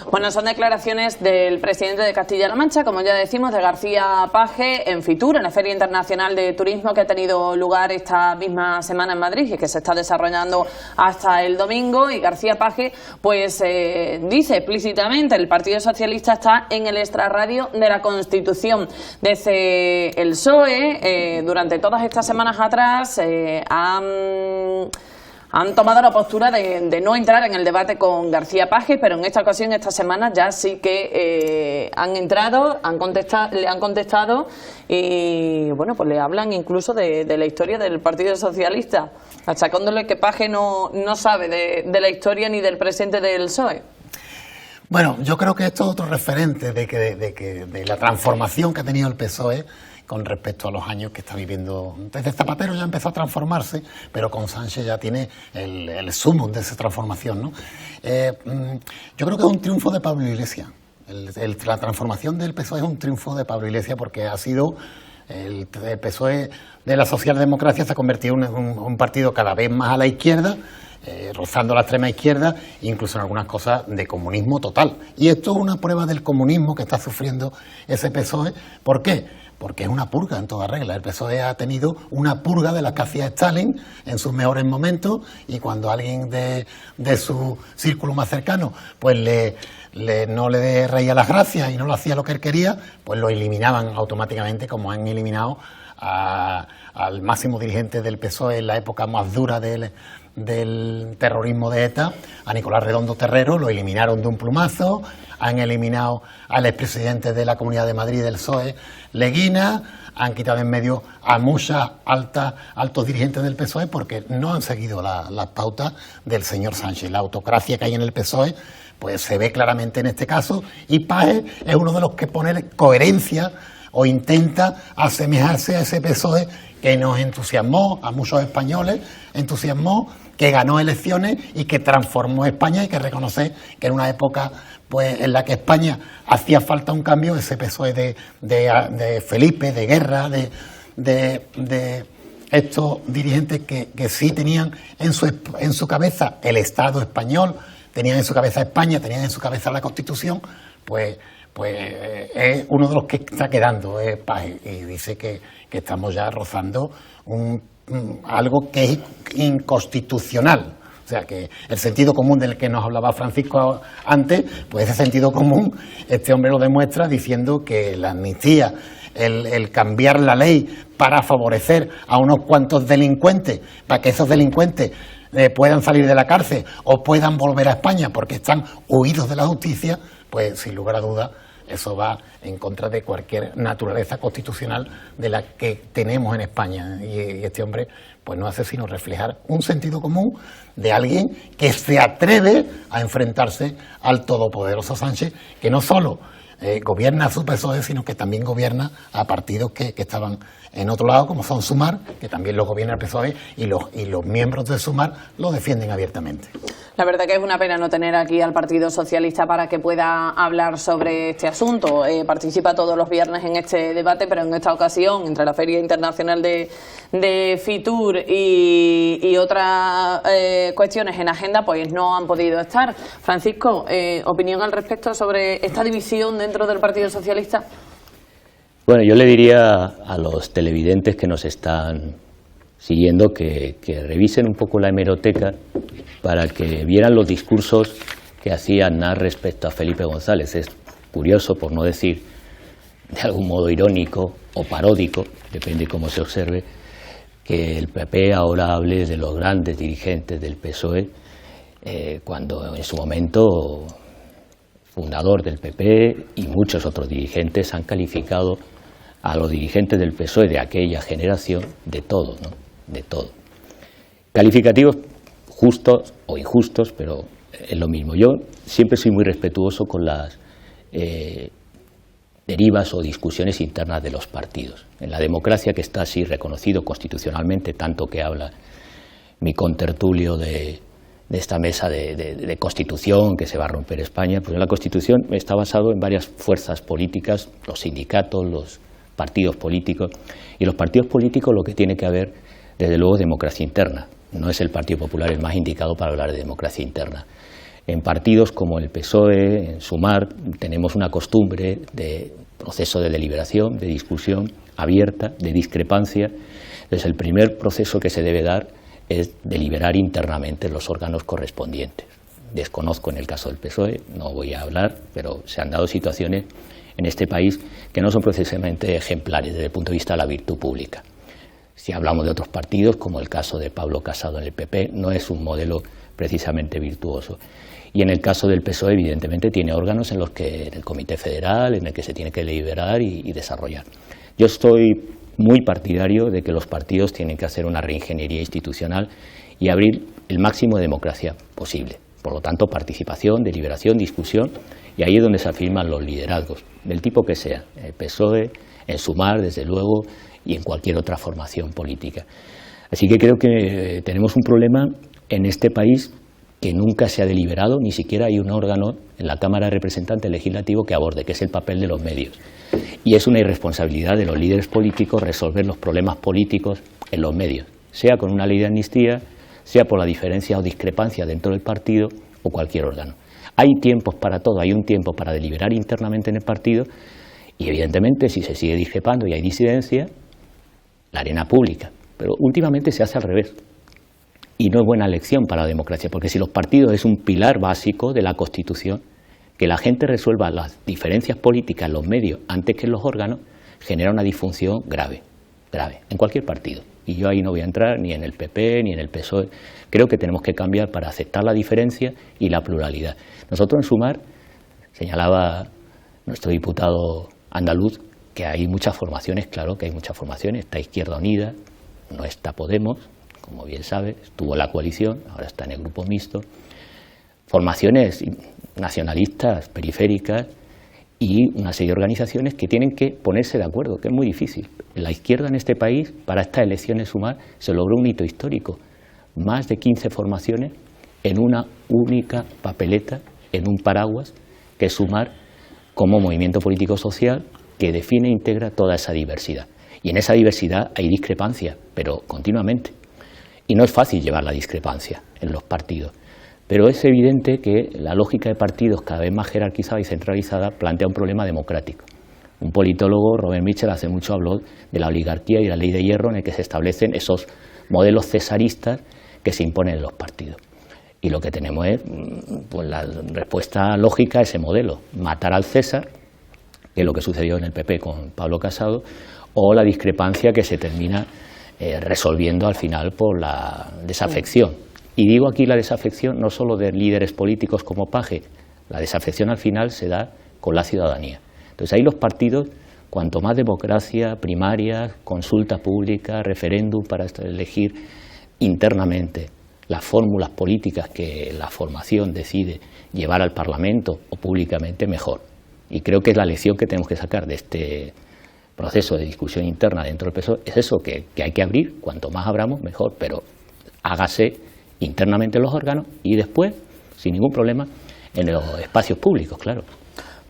Bueno, son declaraciones del presidente de Castilla-La Mancha, como ya decimos, de García Paje, en Fitur, en la Feria Internacional de Turismo que ha tenido lugar esta misma semana en Madrid y que se está desarrollando hasta el domingo. Y García Paje pues dice explícitamente: el Partido Socialista está en el extrarradio de la Constitución. Desde el PSOE, durante todas estas semanas atrás, han tomado la postura de no entrar en el debate con García Paje, pero en esta ocasión, esta semana, ya sí que han entrado, le han contestado y bueno, pues le hablan incluso de la historia del Partido Socialista, achacándole que Paje no sabe de la historia ni del presente del PSOE. Bueno, yo creo que esto es otro referente de la transformación que ha tenido el PSOE con respecto a los años que está viviendo. Desde Zapatero ya empezó a transformarse, pero con Sánchez ya tiene el sumum de esa transformación, ¿no? Yo creo que es un triunfo de Pablo Iglesias. La transformación del PSOE es un triunfo de Pablo Iglesias porque ha sido el PSOE de la socialdemocracia, se ha convertido en un partido cada vez más a la izquierda, rozando la extrema izquierda, incluso en algunas cosas de comunismo total. Y esto es una prueba del comunismo que está sufriendo ese PSOE. ¿Por qué? Porque es una purga en toda regla. El PSOE ha tenido una purga de la que hacía Stalin en sus mejores momentos, y cuando alguien de su círculo más cercano pues no le reía las gracias y no lo hacía lo que él quería, pues lo eliminaban automáticamente, como han eliminado al máximo dirigente del PSOE en la época más dura del terrorismo de ETA, a Nicolás Redondo Terrero. Lo eliminaron de un plumazo. Han eliminado al expresidente de la Comunidad de Madrid del PSOE, Leguina. Han quitado en medio a muchos altos dirigentes del PSOE porque no han seguido las pautas del señor Sánchez. La autocracia que hay en el PSOE pues se ve claramente en este caso, y Paje es uno de los que pone coherencia o intenta asemejarse a ese PSOE que nos entusiasmó a muchos españoles, que ganó elecciones y que transformó España. Y que reconocer que en una época pues en la que España hacía falta un cambio, ese PSOE de Felipe, de Guerra, de estos dirigentes que sí tenían en su cabeza el Estado español, tenían en su cabeza España, tenían en su cabeza la Constitución, pues es uno de los que está quedando Paje, y dice que estamos ya rozando algo que es inconstitucional. O sea, que el sentido común del que nos hablaba Francisco antes, pues ese sentido común este hombre lo demuestra diciendo que la amnistía, el cambiar la ley para favorecer a unos cuantos delincuentes, para que esos delincuentes puedan salir de la cárcel o puedan volver a España porque están huidos de la justicia, pues sin lugar a dudas eso va en contra de cualquier naturaleza constitucional de la que tenemos en España. Y este hombre pues no hace sino reflejar un sentido común de alguien que se atreve a enfrentarse al todopoderoso Sánchez, que no solo gobierna su PSOE, sino que también gobierna a partidos que estaban en otro lado, como son Sumar, que también lo gobierna el PSOE, y los miembros de Sumar lo defienden abiertamente. La verdad que es una pena no tener aquí al Partido Socialista para que pueda hablar sobre este asunto. Participa todos los viernes en este debate, pero en esta ocasión, entre la Feria Internacional de Fitur y otras cuestiones en agenda, pues no han podido estar. Francisco, ¿opinión al respecto sobre esta división dentro del Partido Socialista? Bueno, yo le diría a los televidentes que nos están siguiendo que revisen un poco la hemeroteca para que vieran los discursos que hacía Aznar respecto a Felipe González. Es curioso, por no decir de algún modo irónico o paródico, depende cómo se observe, que el PP ahora hable de los grandes dirigentes del PSOE, cuando en su momento fundador del PP y muchos otros dirigentes han calificado a los dirigentes del PSOE de aquella generación de todo, ¿no? De todo. Calificativos justos o injustos, pero es lo mismo. Yo siempre soy muy respetuoso con las derivas o discusiones internas de los partidos. En la democracia, que está así reconocido constitucionalmente, tanto que habla mi contertulio de esta mesa de constitución que se va a romper España, pues la constitución está basado en varias fuerzas políticas, los sindicatos, los partidos políticos, y los partidos políticos lo que tiene que haber, desde luego, democracia interna. No es el Partido Popular el más indicado para hablar de democracia interna. En partidos como el PSOE, en Sumar, tenemos una costumbre de proceso de deliberación, de discusión abierta, de discrepancia. Entonces, el primer proceso que se debe dar es deliberar internamente los órganos correspondientes. Desconozco en el caso del PSOE, no voy a hablar, pero se han dado situaciones en este país que no son precisamente ejemplares desde el punto de vista de la virtud pública. Si hablamos de otros partidos, como el caso de Pablo Casado en el PP, no es un modelo precisamente virtuoso. Y en el caso del PSOE, evidentemente, tiene órganos en los que, en el Comité Federal, en el que se tiene que deliberar y desarrollar. Yo estoy muy partidario de que los partidos tienen que hacer una reingeniería institucional y abrir el máximo de democracia posible. Por lo tanto, participación, deliberación, discusión, y ahí es donde se afirman los liderazgos, del tipo que sea, el PSOE, en Sumar, desde luego, y en cualquier otra formación política. Así que creo que tenemos un problema en este país que nunca se ha deliberado, ni siquiera hay un órgano en la Cámara de Representantes Legislativo que aborde, que es el papel de los medios. Y es una irresponsabilidad de los líderes políticos resolver los problemas políticos en los medios, sea con una ley de amnistía, sea por la diferencia o discrepancia dentro del partido o cualquier órgano. Hay tiempos para todo, hay un tiempo para deliberar internamente en el partido y evidentemente si se sigue discrepando y hay disidencia, la arena pública. Pero últimamente se hace al revés. Y no es buena lección para la democracia, porque si los partidos es un pilar básico de la Constitución, que la gente resuelva las diferencias políticas en los medios antes que en los órganos, genera una disfunción grave, en cualquier partido. Y yo ahí no voy a entrar ni en el PP ni en el PSOE. Creo que tenemos que cambiar para aceptar la diferencia y la pluralidad. Nosotros en Sumar, señalaba nuestro diputado andaluz, que hay muchas formaciones, claro que hay muchas formaciones, está Izquierda Unida, no está Podemos, como bien sabe, estuvo en la coalición, ahora está en el grupo mixto, formaciones nacionalistas, periféricas y una serie de organizaciones que tienen que ponerse de acuerdo, que es muy difícil. La izquierda en este país, para estas elecciones Sumar, se logró un hito histórico, más de 15 formaciones en una única papeleta, en un paraguas, que es Sumar como movimiento político social que define e integra toda esa diversidad. Y en esa diversidad hay discrepancia, pero continuamente. Y no es fácil llevar la discrepancia en los partidos. Pero es evidente que la lógica de partidos cada vez más jerarquizada y centralizada plantea un problema democrático. Un politólogo, Robert Mitchell, hace mucho habló de la oligarquía y la ley de hierro en el que se establecen esos modelos cesaristas que se imponen en los partidos. Y lo que tenemos es pues, la respuesta lógica a ese modelo, matar al César, que es lo que sucedió en el PP con Pablo Casado, o la discrepancia que se termina resolviendo al final por la desafección. Y digo aquí la desafección no solo de líderes políticos como Paje, la desafección al final se da con la ciudadanía. Entonces ahí los partidos, cuanto más democracia, primarias, consulta pública, referéndum para elegir internamente las fórmulas políticas que la formación decide llevar al Parlamento o públicamente, mejor. Y creo que es la lección que tenemos que sacar de este proceso de discusión interna dentro del PSOE, es eso, que hay que abrir, cuanto más abramos mejor, pero hágase internamente en los órganos y después, sin ningún problema, en los espacios públicos, claro.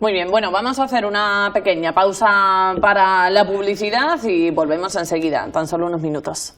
Muy bien, bueno, vamos a hacer una pequeña pausa para la publicidad y volvemos enseguida, tan solo unos minutos.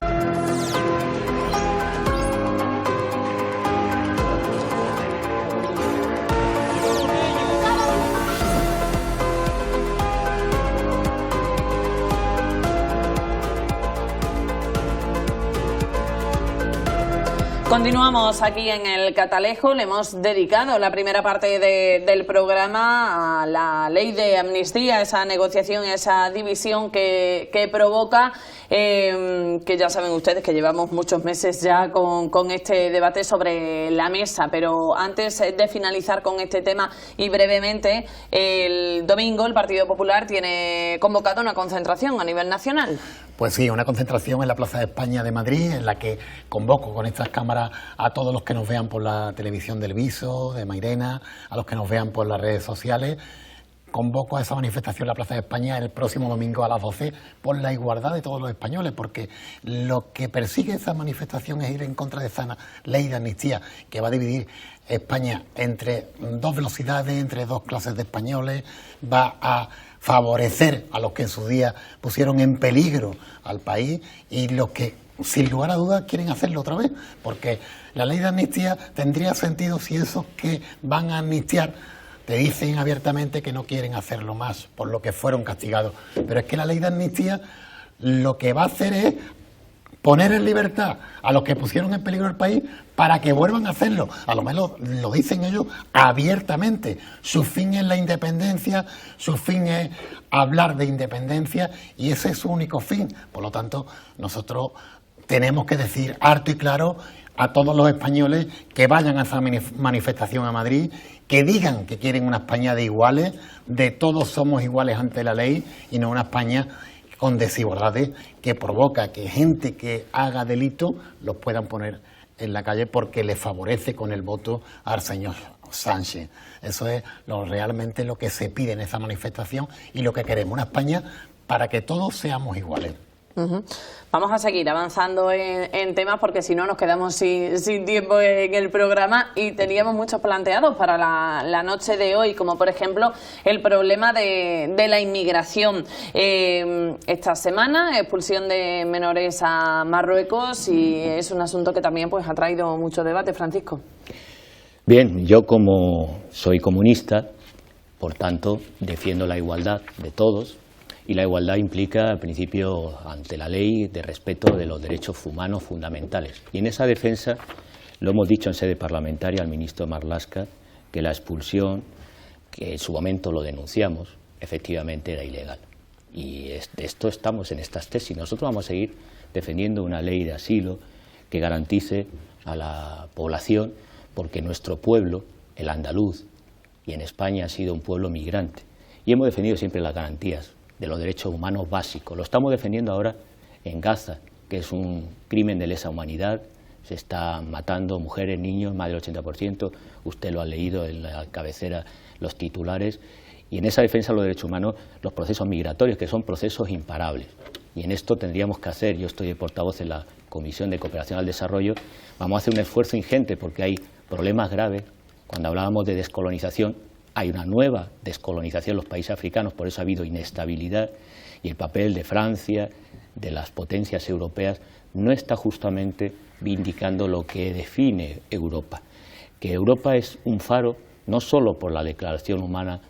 Continuamos aquí en el Catalejo. Le hemos dedicado la primera parte del programa a la ley de amnistía, esa negociación, esa división que provoca, que ya saben ustedes que llevamos muchos meses ya con este debate sobre la mesa. Pero antes de finalizar con este tema y brevemente, el domingo el Partido Popular tiene convocado una concentración a nivel nacional. Pues sí, una concentración en la Plaza de España de Madrid, en la que convoco con estas cámaras a todos los que nos vean por la televisión del Viso, de Mairena, a los que nos vean por las redes sociales. Convoco a esa manifestación en la Plaza de España el próximo domingo a las 12 por la igualdad de todos los españoles, porque lo que persigue esa manifestación es ir en contra de esa ley de amnistía que va a dividir España entre dos velocidades, entre dos clases de españoles, va a favorecer a los que en su día pusieron en peligro al país y los que, sin lugar a dudas, quieren hacerlo otra vez, porque la ley de amnistía tendría sentido si esos que van a amnistiar te dicen abiertamente que no quieren hacerlo más por lo que fueron castigados. Pero es que la ley de amnistía lo que va a hacer es poner en libertad a los que pusieron en peligro el país para que vuelvan a hacerlo. A lo menos lo dicen ellos abiertamente. Su fin es la independencia, su fin es hablar de independencia y ese es su único fin. Por lo tanto, nosotros tenemos que decir harto y claro a todos los españoles que vayan a esa manifestación a Madrid, que digan que quieren una España de iguales, de todos somos iguales ante la ley y no una España con desigualdades que provoca que gente que haga delito los puedan poner en la calle porque les favorece con el voto al señor Sánchez. Eso es realmente lo que se pide en esa manifestación y lo que queremos, una España para que todos seamos iguales. Vamos a seguir avanzando en temas porque si no nos quedamos sin tiempo en el programa y teníamos muchos planteados para la noche de hoy, como por ejemplo el problema de la inmigración. Esta semana, expulsión de menores a Marruecos y es un asunto que también pues ha traído mucho debate, Francisco. Bien, yo como soy comunista, por tanto defiendo la igualdad de todos. Y la igualdad implica el principio ante la ley de respeto de los derechos humanos fundamentales. Y en esa defensa lo hemos dicho en sede parlamentaria al ministro Marlaska, que la expulsión, que en su momento lo denunciamos, efectivamente era ilegal. Y de esto estamos en estas tesis. Nosotros vamos a seguir defendiendo una ley de asilo que garantice a la población, porque nuestro pueblo, el andaluz, y en España ha sido un pueblo migrante. Y hemos defendido siempre las garantías de los derechos humanos básicos. Lo estamos defendiendo ahora en Gaza, que es un crimen de lesa humanidad. Se están matando mujeres, niños, más del 80%. Usted lo ha leído en la cabecera, los titulares. Y en esa defensa de los derechos humanos, los procesos migratorios, que son procesos imparables. Y en esto tendríamos que hacer, yo estoy de portavoz en la Comisión de Cooperación al Desarrollo, vamos a hacer un esfuerzo ingente porque hay problemas graves. Cuando hablábamos de descolonización, hay una nueva descolonización en los países africanos, por eso ha habido inestabilidad y el papel de Francia, de las potencias europeas, no está justamente vindicando lo que define Europa. Que Europa es un faro no solo por la Declaración Humana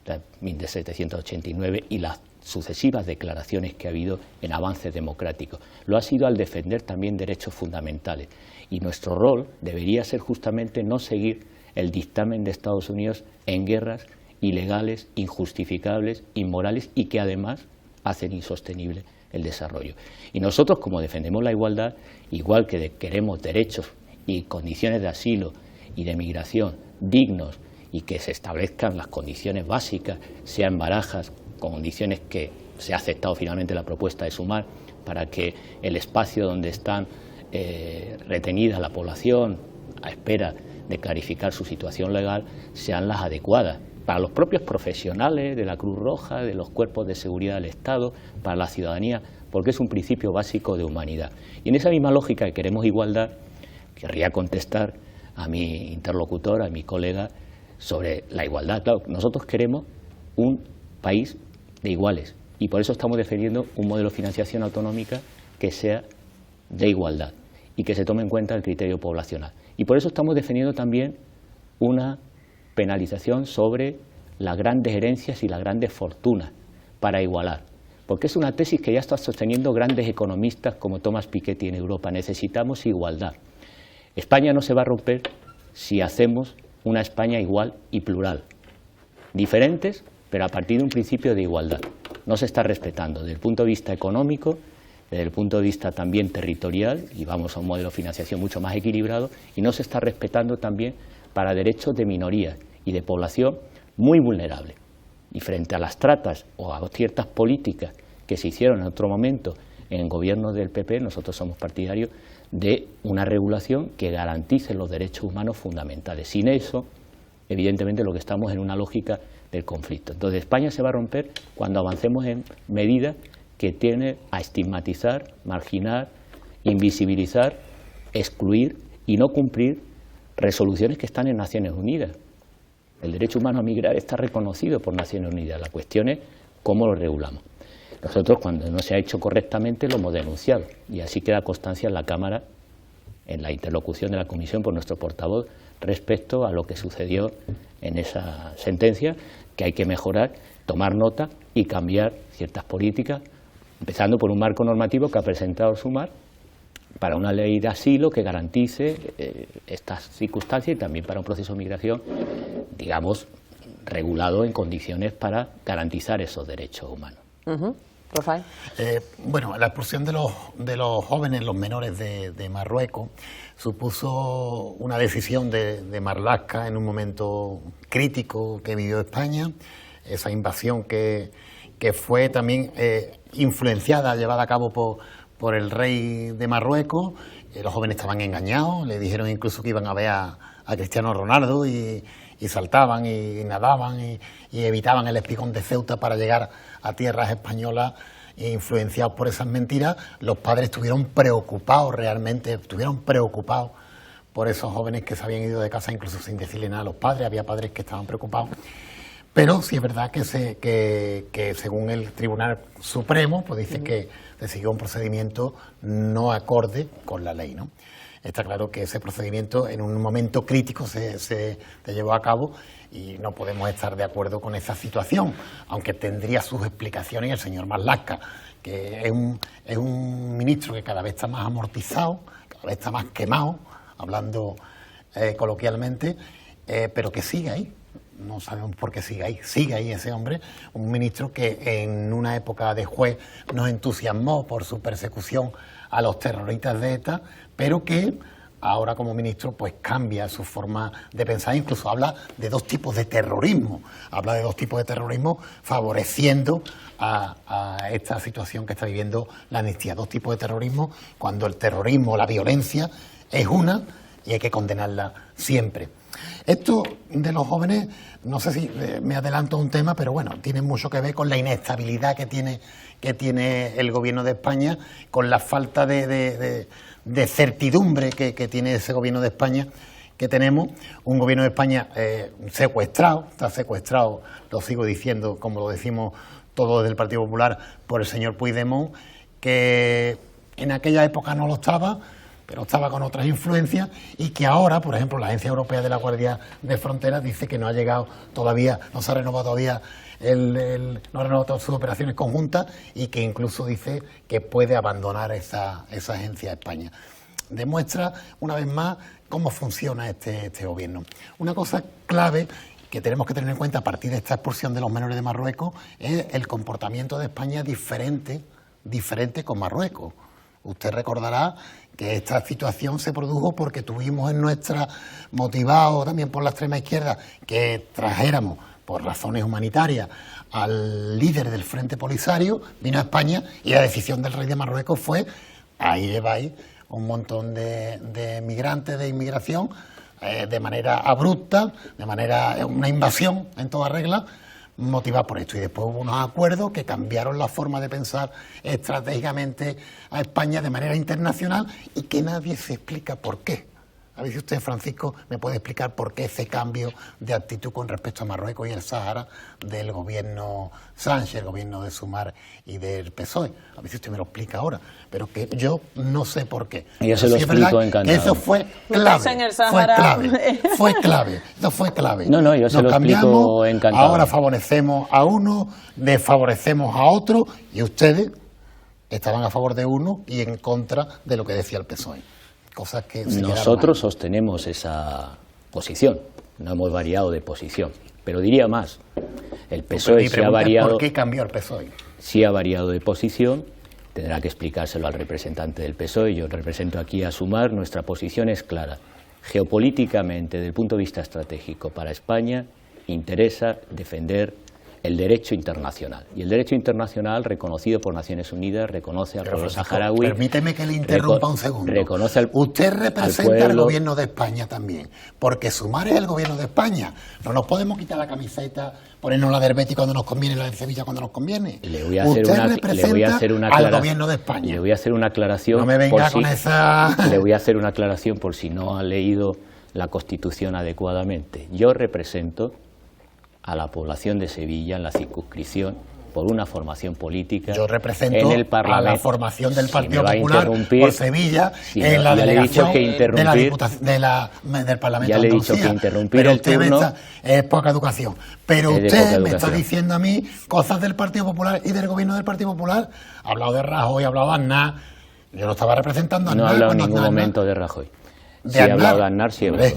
de 1789 y las sucesivas declaraciones que ha habido en avances democráticos, lo ha sido al defender también derechos fundamentales. Y nuestro rol debería ser justamente no seguir el dictamen de Estados Unidos en guerras ilegales, injustificables, inmorales y que además hacen insostenible el desarrollo. Y nosotros, como defendemos la igualdad, igual que queremos derechos y condiciones de asilo y de migración dignos y que se establezcan las condiciones básicas, sean barajas, condiciones que se ha aceptado finalmente la propuesta de Sumar para que el espacio donde están retenida la población a espera de clarificar su situación legal sean las adecuadas para los propios profesionales de la Cruz Roja, de los cuerpos de seguridad del Estado, para la ciudadanía, porque es un principio básico de humanidad. Y en esa misma lógica que queremos igualdad, querría contestar a mi interlocutor, a mi colega, sobre la igualdad. Claro, nosotros queremos un país de iguales y por eso estamos defendiendo un modelo de financiación autonómica que sea de igualdad y que se tome en cuenta el criterio poblacional. Y por eso estamos defendiendo también una penalización sobre las grandes herencias y las grandes fortunas para igualar. Porque es una tesis que ya están sosteniendo grandes economistas como Thomas Piketty en Europa. Necesitamos igualdad. España no se va a romper si hacemos una España igual y plural. Diferentes, pero a partir de un principio de igualdad. No se está respetando desde el punto de vista económico, desde el punto de vista también territorial, y vamos a un modelo de financiación mucho más equilibrado, y no se está respetando también para derechos de minorías y de población muy vulnerable. Y frente a las tratas o a ciertas políticas que se hicieron en otro momento en el gobierno del PP, nosotros somos partidarios de una regulación que garantice los derechos humanos fundamentales. Sin eso, evidentemente, lo que estamos en una lógica del conflicto. Entonces, España se va a romper cuando avancemos en medidas que tienen a estigmatizar, marginar, invisibilizar, excluir y no cumplir resoluciones que están en Naciones Unidas. El derecho humano a migrar está reconocido por Naciones Unidas. La cuestión es cómo lo regulamos. Nosotros, cuando no se ha hecho correctamente, lo hemos denunciado y así queda constancia en la Cámara, en la interlocución de la Comisión por nuestro portavoz, respecto a lo que sucedió en esa sentencia, que hay que mejorar, tomar nota y cambiar ciertas políticas, empezando por un marco normativo que ha presentado el SUMAR para una ley de asilo que garantice estas circunstancias y también para un proceso de migración, digamos, regulado en condiciones para garantizar esos derechos humanos. Rafael. Bueno, la expulsión de los jóvenes, los menores de Marruecos, supuso una decisión de Marlaska en un momento crítico que vivió España, esa invasión que fue también influenciada, llevada a cabo por el rey de Marruecos. Los jóvenes estaban engañados, le dijeron incluso que iban a ver a Cristiano Ronaldo y saltaban y nadaban y evitaban el espigón de Ceuta para llegar a tierras españolas, influenciados por esas mentiras. Los padres estuvieron preocupados realmente, por esos jóvenes que se habían ido de casa incluso sin decirle nada a los padres. Había padres que estaban preocupados. Pero sí es verdad que según el Tribunal Supremo, pues dice que se siguió un procedimiento no acorde con la ley, ¿no? Está claro que ese procedimiento en un momento crítico se llevó a cabo y no podemos estar de acuerdo con esa situación, aunque tendría sus explicaciones el señor Marlaska, que es un ministro que cada vez está más amortizado, cada vez está más quemado, hablando coloquialmente, pero que sigue ahí. No sabemos por qué sigue ahí ese hombre, un ministro que en una época de juez nos entusiasmó por su persecución a los terroristas de ETA, pero que ahora como ministro pues cambia su forma de pensar, incluso habla de dos tipos de terrorismo, favoreciendo a esta situación que está viviendo la amnistía. Dos tipos de terrorismo, cuando el terrorismo, la violencia, es una y hay que condenarla siempre. Esto de los jóvenes, no sé si me adelanto a un tema, pero bueno, tiene mucho que ver con la inestabilidad que tiene el gobierno de España, con la falta de certidumbre que tiene ese gobierno de España que tenemos. Un gobierno de España está secuestrado, lo sigo diciendo, como lo decimos todos desde el Partido Popular, por el señor Puigdemont, que en aquella época no lo estaba, pero estaba con otras influencias, y que ahora, por ejemplo, la Agencia Europea de la Guardia de Fronteras dice que no ha llegado todavía, no se ha renovado todavía, no ha renovado todas sus operaciones conjuntas, y que incluso dice que puede abandonar esa agencia a España. Demuestra, una vez más, cómo funciona este gobierno. Una cosa clave que tenemos que tener en cuenta a partir de esta expulsión de los menores de Marruecos es el comportamiento de España diferente con Marruecos. Usted recordará que esta situación se produjo porque tuvimos en nuestra, motivado también por la extrema izquierda, que trajéramos por razones humanitarias al líder del Frente Polisario, vino a España y la decisión del rey de Marruecos fue, ahí lleváis un montón de migrantes de inmigración, de manera abrupta, de manera una invasión en toda regla, motivada por esto. Y después hubo unos acuerdos que cambiaron la forma de pensar estratégicamente a España de manera internacional y que nadie se explica por qué. A ver si usted, Francisco, me puede explicar por qué ese cambio de actitud con respecto a Marruecos y el Sáhara del gobierno Sánchez, el gobierno de Sumar y del PSOE. A ver si usted me lo explica ahora, pero que yo no sé por qué. Yo se lo explico encantado. Eso fue clave, en el Sáhara. fue clave, eso fue clave. No, yo se lo explico encantado. Ahora favorecemos a uno, desfavorecemos a otro, y ustedes estaban a favor de uno y en contra de lo que decía el PSOE. Cosas que nosotros sostenemos esa posición, no hemos variado de posición, pero diría más, el PSOE sí ha variado. ¿Por qué cambió el PSOE? Sí ha variado de posición, tendrá que explicárselo al representante del PSOE. Yo represento aquí a Sumar, nuestra posición es clara. Geopolíticamente, desde el punto de vista estratégico, para España interesa defender el derecho internacional. Y el derecho internacional, reconocido por Naciones Unidas, reconoce al pueblo saharaui. Permíteme que le interrumpa un segundo. Reconoce Usted representa al gobierno de España también, porque Sumar es el gobierno de España. No nos podemos quitar la camiseta, ponernos la del Betis cuando nos conviene, la del Sevilla cuando nos conviene. Le voy a hacer una al gobierno de España. Le voy a hacer una aclaración. No me venga con esa. Le voy a hacer una aclaración por si no ha leído la Constitución adecuadamente. Yo represento a la población de Sevilla en la circunscripción por una formación política. Yo represento en el Parlamento. A la formación del Partido Popular por Sevilla en la delegación del Parlamento ya le he dicho que interrumpir pero el turno es poca educación. Pero usted me está diciendo a mí cosas del Partido Popular y del gobierno del Partido Popular. Ha hablado de Rajoy, ha hablado de Aznar. Yo no estaba representando a Aznar. No he hablado en ningún momento de Rajoy. Sí he hablado de Aznar, sí he hablado.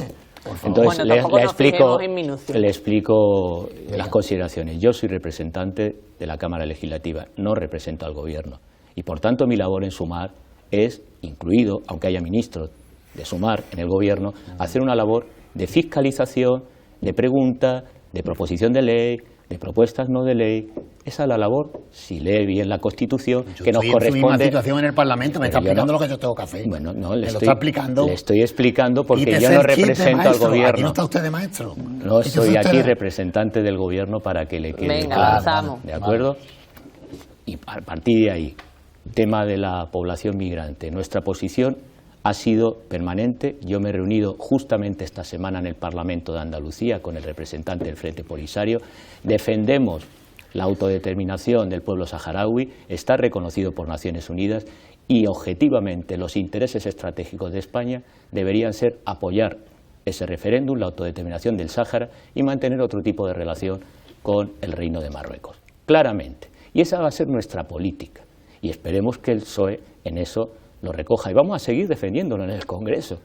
Entonces le explico las consideraciones. Yo soy representante de la Cámara Legislativa, no represento al Gobierno. Y por tanto mi labor en Sumar es, incluido, aunque haya ministros de Sumar en el Gobierno, hacer una labor de fiscalización, de pregunta, de proposición de ley, de propuestas no de ley. Esa es la labor, si lee bien la Constitución, que nos corresponde. En situación en el Parlamento, me está explicando lo que yo tengo que hacer. Bueno, no, le está explicando. Le estoy explicando porque yo no represento al Gobierno. Aquí no está usted de maestro. No soy aquí representante del Gobierno para que le quede claro. ¿De acuerdo? Y a partir de ahí, tema de la población migrante. Nuestra posición ha sido permanente. Yo me he reunido justamente esta semana en el Parlamento de Andalucía con el representante del Frente Polisario. Defendemos la autodeterminación del pueblo saharaui, está reconocido por Naciones Unidas y objetivamente los intereses estratégicos de España deberían ser apoyar ese referéndum, la autodeterminación del Sáhara y mantener otro tipo de relación con el Reino de Marruecos. Claramente. Y esa va a ser nuestra política. Y esperemos que el PSOE en eso lo recoja. Y vamos a seguir defendiéndolo en el Congreso.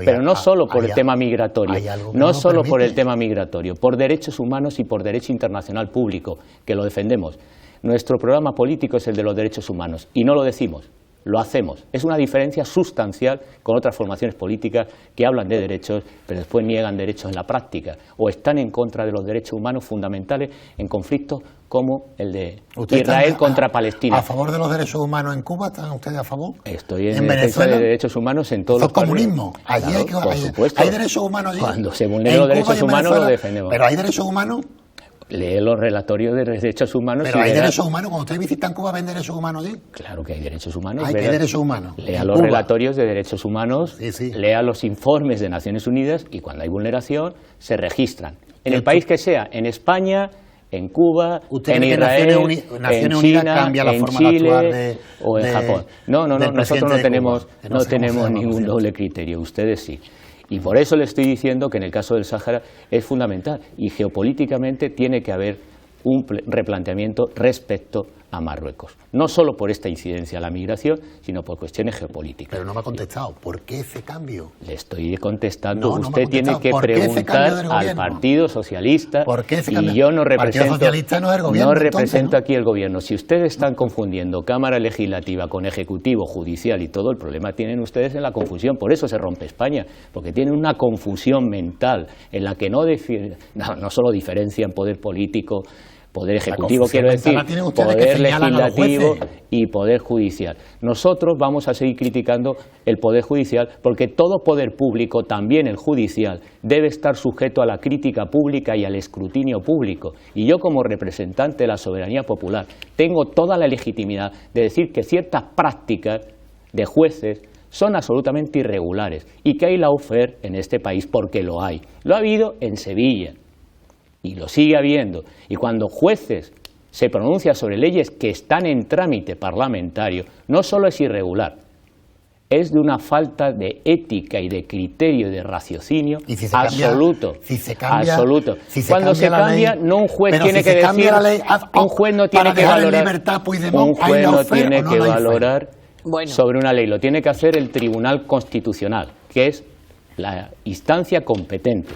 Pero no solo por el tema migratorio, no solo por el tema migratorio, por derechos humanos y por derecho internacional público, que lo defendemos. Nuestro programa político es el de los derechos humanos y no lo decimos, lo hacemos. Es una diferencia sustancial con otras formaciones políticas que hablan de derechos, pero después niegan derechos en la práctica o están en contra de los derechos humanos fundamentales en conflictos como el de Israel contra Palestina. ¿A favor de los derechos humanos en Cuba? ¿Están ustedes a favor? Estoy en defensa de derechos humanos en todos los países. ¿Comunismo? Allí claro, hay derechos humanos allí. Cuando se vulneran los derechos humanos lo defendemos. ¿Pero hay derechos humanos? Lee los relatorios de derechos humanos. Pero hay derechos humanos. Cuando ustedes visitan Cuba, ¿ven derechos humanos allí? Claro que hay derechos humanos. Hay derechos humanos. Lea los relatorios de derechos humanos, lea los informes de Naciones Unidas y cuando hay vulneración se registran. En el país que sea, en España, en Cuba, en Israel, en China, en Chile o en Japón. No, nosotros no tenemos ningún doble criterio, ustedes sí. Y por eso le estoy diciendo que en el caso del Sáhara es fundamental y geopolíticamente tiene que haber un replanteamiento respecto a Marruecos. No solo por esta incidencia a la migración, sino por cuestiones geopolíticas. Pero no me ha contestado. ¿Por qué ese cambio? Le estoy contestando. Usted tiene que preguntar al Partido Socialista. ¿Por qué ese cambio? Y yo no represento, Socialista no es el gobierno, represento aquí el gobierno. Si ustedes están confundiendo Cámara Legislativa con Ejecutivo, Judicial y todo, el problema tienen ustedes en la confusión. Por eso se rompe España, porque tienen una confusión mental en la que no solo diferencian poder político, Poder ejecutivo, quiero decir, poder legislativo y poder judicial. Nosotros vamos a seguir criticando el poder judicial porque todo poder público, también el judicial, debe estar sujeto a la crítica pública y al escrutinio público. Y yo, como representante de la soberanía popular, tengo toda la legitimidad de decir que ciertas prácticas de jueces son absolutamente irregulares y que hay lawfare en este país porque lo hay. Lo ha habido en Sevilla y lo sigue habiendo. Y cuando jueces se pronuncian sobre leyes que están en trámite parlamentario, no solo es irregular, es de una falta de ética y de criterio y de raciocinio absoluto. Absoluto. Cuando se cambia, no un juez tiene que decir, un juez no tiene que valorar, un juez no tiene que valorar sobre una ley, lo tiene que hacer el Tribunal Constitucional, que es la instancia competente.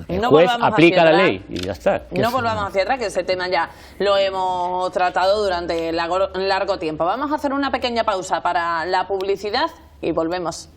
El juez aplica la ley y ya está. No volvamos hacia atrás, que ese tema ya lo hemos tratado durante largo tiempo. Vamos a hacer una pequeña pausa para la publicidad y volvemos.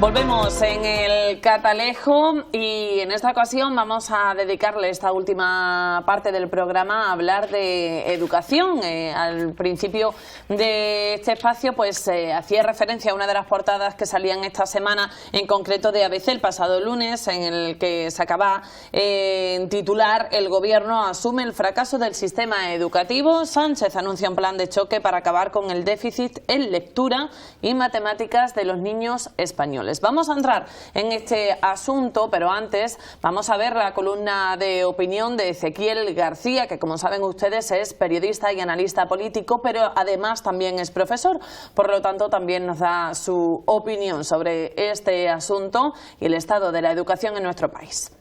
Volvemos en el Catalejo y en esta ocasión vamos a dedicarle esta última parte del programa a hablar de educación. Al principio de este espacio pues hacía referencia a una de las portadas que salían esta semana, en concreto de ABC el pasado lunes, en el que se acaba en titular: el gobierno asume el fracaso del sistema educativo. Sánchez anuncia un plan de choque para acabar con el déficit en lectura y matemáticas de los niños españoles. Vamos a entrar en este asunto, pero antes vamos a ver la columna de opinión de Ezequiel García, que como saben ustedes es periodista y analista político, pero además también es profesor. Por lo tanto, también nos da su opinión sobre este asunto y el estado de la educación en nuestro país.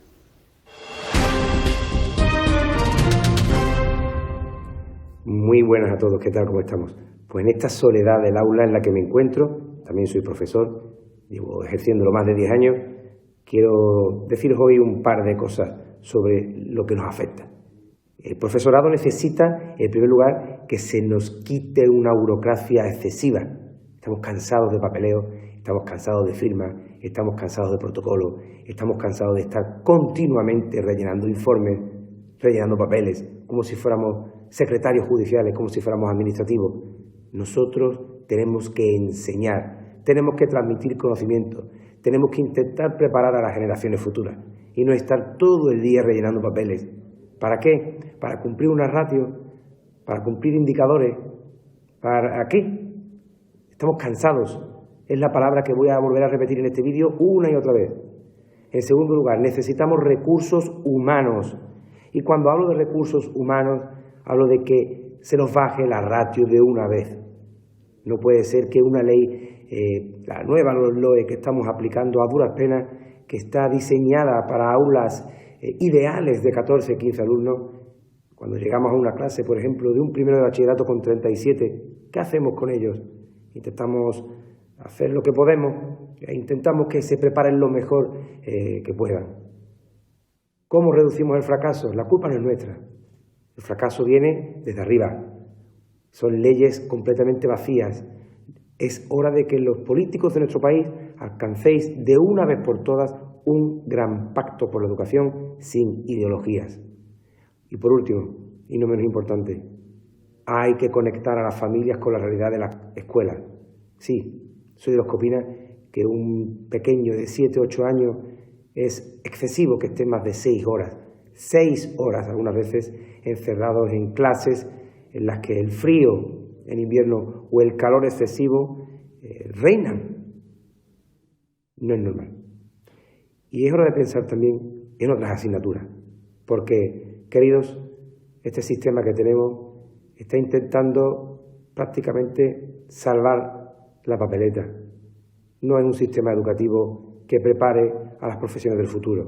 Muy buenas a todos, ¿qué tal? ¿Cómo estamos? Pues en esta soledad del aula en la que me encuentro, también soy profesor, llevo ejerciéndolo más de 10 años, quiero deciros hoy un par de cosas sobre lo que nos afecta. El profesorado necesita, en primer lugar, que se nos quite una burocracia excesiva. Estamos cansados de papeleo, estamos cansados de firmas, estamos cansados de protocolos, estamos cansados de estar continuamente rellenando informes, rellenando papeles, como si fuéramos secretarios judiciales, como si fuéramos administrativos. Nosotros tenemos que enseñar. Tenemos que transmitir conocimiento, tenemos que intentar preparar a las generaciones futuras y no estar todo el día rellenando papeles. ¿Para qué? Para cumplir una ratio, para cumplir indicadores. ¿Para qué? Estamos cansados. Es la palabra que voy a volver a repetir en este vídeo una y otra vez. En segundo lugar, necesitamos recursos humanos. Y cuando hablo de recursos humanos, hablo de que se nos baje la ratio de una vez. No puede ser que una ley, la nueva LOE que estamos aplicando a duras penas, que está diseñada para aulas ideales de 14, 15 alumnos, cuando llegamos a una clase, por ejemplo, de un primero de bachillerato con 37, ¿qué hacemos con ellos? Intentamos hacer lo que podemos e intentamos que se preparen lo mejor que puedan. ¿Cómo reducimos el fracaso? La culpa no es nuestra. El fracaso viene desde arriba. Son leyes completamente vacías. Es hora de que los políticos de nuestro país alcancéis de una vez por todas un gran pacto por la educación sin ideologías. Y por último, y no menos importante, hay que conectar a las familias con la realidad de las escuelas. Sí, soy de los que opina que un pequeño de 7 o 8 años es excesivo que esté más de 6 horas. 6 horas algunas veces encerrados en clases en las que el frío en invierno o el calor excesivo reinan. No es normal. Y es hora de pensar también en otras asignaturas, porque, queridos, este sistema que tenemos está intentando prácticamente salvar la papeleta. No es un sistema educativo que prepare a las profesiones del futuro.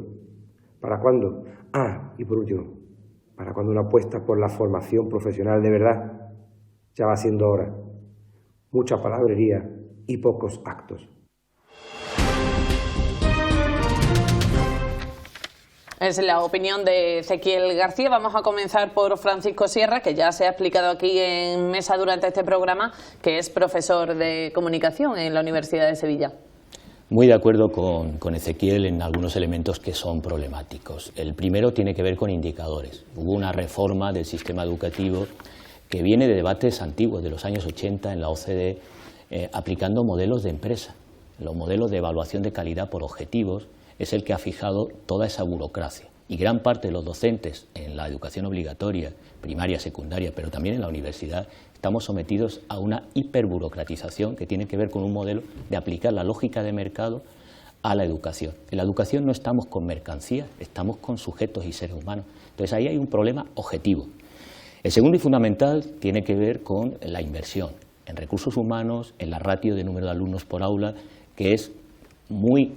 ¿Para cuándo? Y por último, para cuando una apuesta por la formación profesional de verdad. Ya va siendo hora. Mucha palabrería y pocos actos. Es la opinión de Ezequiel García. Vamos a comenzar por Francisco Sierra, que ya se ha explicado aquí en mesa durante este programa, que es profesor de comunicación en la Universidad de Sevilla. Muy de acuerdo con Ezequiel en algunos elementos que son problemáticos. El primero tiene que ver con indicadores. Hubo una reforma del sistema educativo que viene de debates antiguos, de los años 80 en la OCDE, aplicando modelos de empresa. Los modelos de evaluación de calidad por objetivos es el que ha fijado toda esa burocracia. Y gran parte de los docentes en la educación obligatoria, primaria, secundaria, pero también en la universidad, estamos sometidos a una hiperburocratización que tiene que ver con un modelo de aplicar la lógica de mercado a la educación. En la educación no estamos con mercancías, estamos con sujetos y seres humanos. Entonces ahí hay un problema objetivo. El segundo y fundamental tiene que ver con la inversión en recursos humanos, en la ratio de número de alumnos por aula, que es muy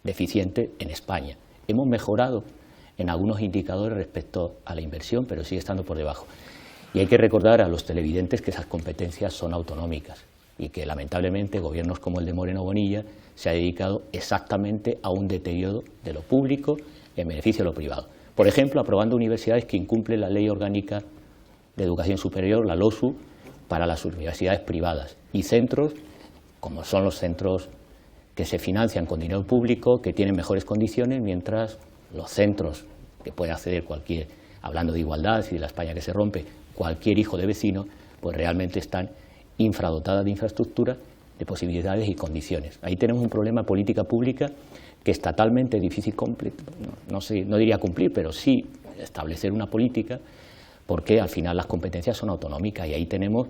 deficiente en España. Hemos mejorado en algunos indicadores respecto a la inversión, pero sigue estando por debajo. Y hay que recordar a los televidentes que esas competencias son autonómicas y que lamentablemente gobiernos como el de Moreno Bonilla se ha dedicado exactamente a un deterioro de lo público en beneficio de lo privado. Por ejemplo, aprobando universidades que incumplen la Ley Orgánica de Educación Superior, la LOSU, para las universidades privadas y centros, como son los centros que se financian con dinero público, que tienen mejores condiciones, mientras los centros que puede acceder cualquier, hablando de igualdad y de la España que se rompe, cualquier hijo de vecino, pues realmente están infradotadas de infraestructura, de posibilidades y condiciones. Ahí tenemos un problema de política pública que estatalmente es difícil cumplir, no diría cumplir, pero sí establecer una política, porque al final las competencias son autonómicas y ahí tenemos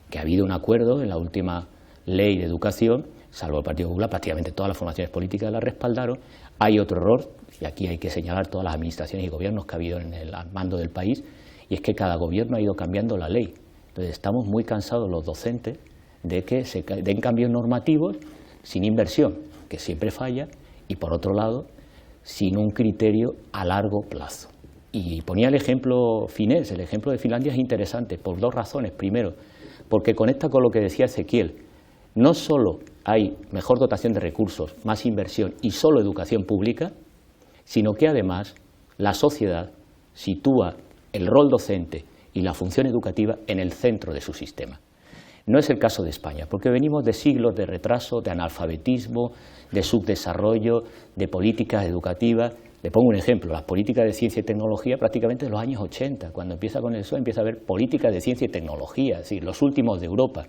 que ha habido un acuerdo en la última ley de educación, salvo el Partido Popular, prácticamente todas las formaciones políticas la respaldaron. Hay otro error, y aquí hay que señalar todas las administraciones y gobiernos que ha habido en el mando del país, y es que cada gobierno ha ido cambiando la ley. Entonces estamos muy cansados los docentes de que se den cambios normativos sin inversión, que siempre falla, y por otro lado, sin un criterio a largo plazo. Y ponía el ejemplo finés, el ejemplo de Finlandia es interesante por dos razones. Primero, porque conecta con lo que decía Ezequiel. No solo hay mejor dotación de recursos, más inversión y solo educación pública, sino que además la sociedad sitúa el rol docente y la función educativa en el centro de su sistema. No es el caso de España, porque venimos de siglos de retraso, de analfabetismo, de subdesarrollo, de políticas educativas. Le pongo un ejemplo, las políticas de ciencia y tecnología prácticamente de los años 80, cuando empieza con eso empieza a haber políticas de ciencia y tecnología, es decir, los últimos de Europa.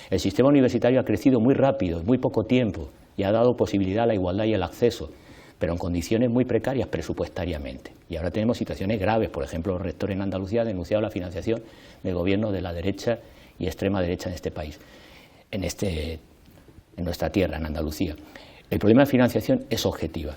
El sistema universitario ha crecido muy rápido, en muy poco tiempo, y ha dado posibilidad a la igualdad y al acceso, pero en condiciones muy precarias presupuestariamente. Y ahora tenemos situaciones graves, por ejemplo, los rectores en Andalucía han denunciado la financiación del gobierno de la derecha y extrema derecha en este país, en nuestra tierra, en Andalucía. El problema de financiación es objetiva.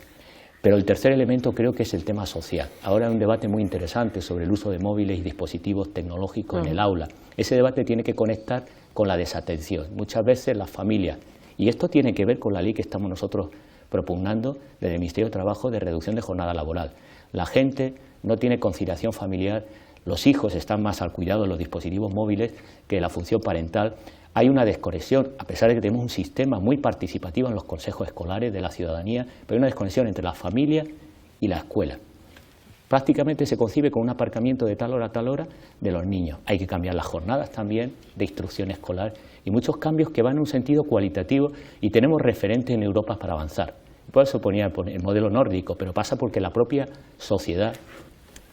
Pero el tercer elemento creo que es el tema social. Ahora hay un debate muy interesante sobre el uso de móviles y dispositivos tecnológicos en el aula. Ese debate tiene que conectar con la desatención. Muchas veces las familias, y esto tiene que ver con la ley que estamos nosotros propugnando desde el Ministerio de Trabajo de reducción de jornada laboral. La gente no tiene conciliación familiar, los hijos están más al cuidado de los dispositivos móviles que de la función parental. Hay una desconexión, a pesar de que tenemos un sistema muy participativo en los consejos escolares de la ciudadanía, pero hay una desconexión entre la familia y la escuela. Prácticamente se concibe con un aparcamiento de tal hora a tal hora de los niños. Hay que cambiar las jornadas también de instrucción escolar y muchos cambios que van en un sentido cualitativo y tenemos referentes en Europa para avanzar. Por eso ponía el modelo nórdico, pero pasa porque la propia sociedad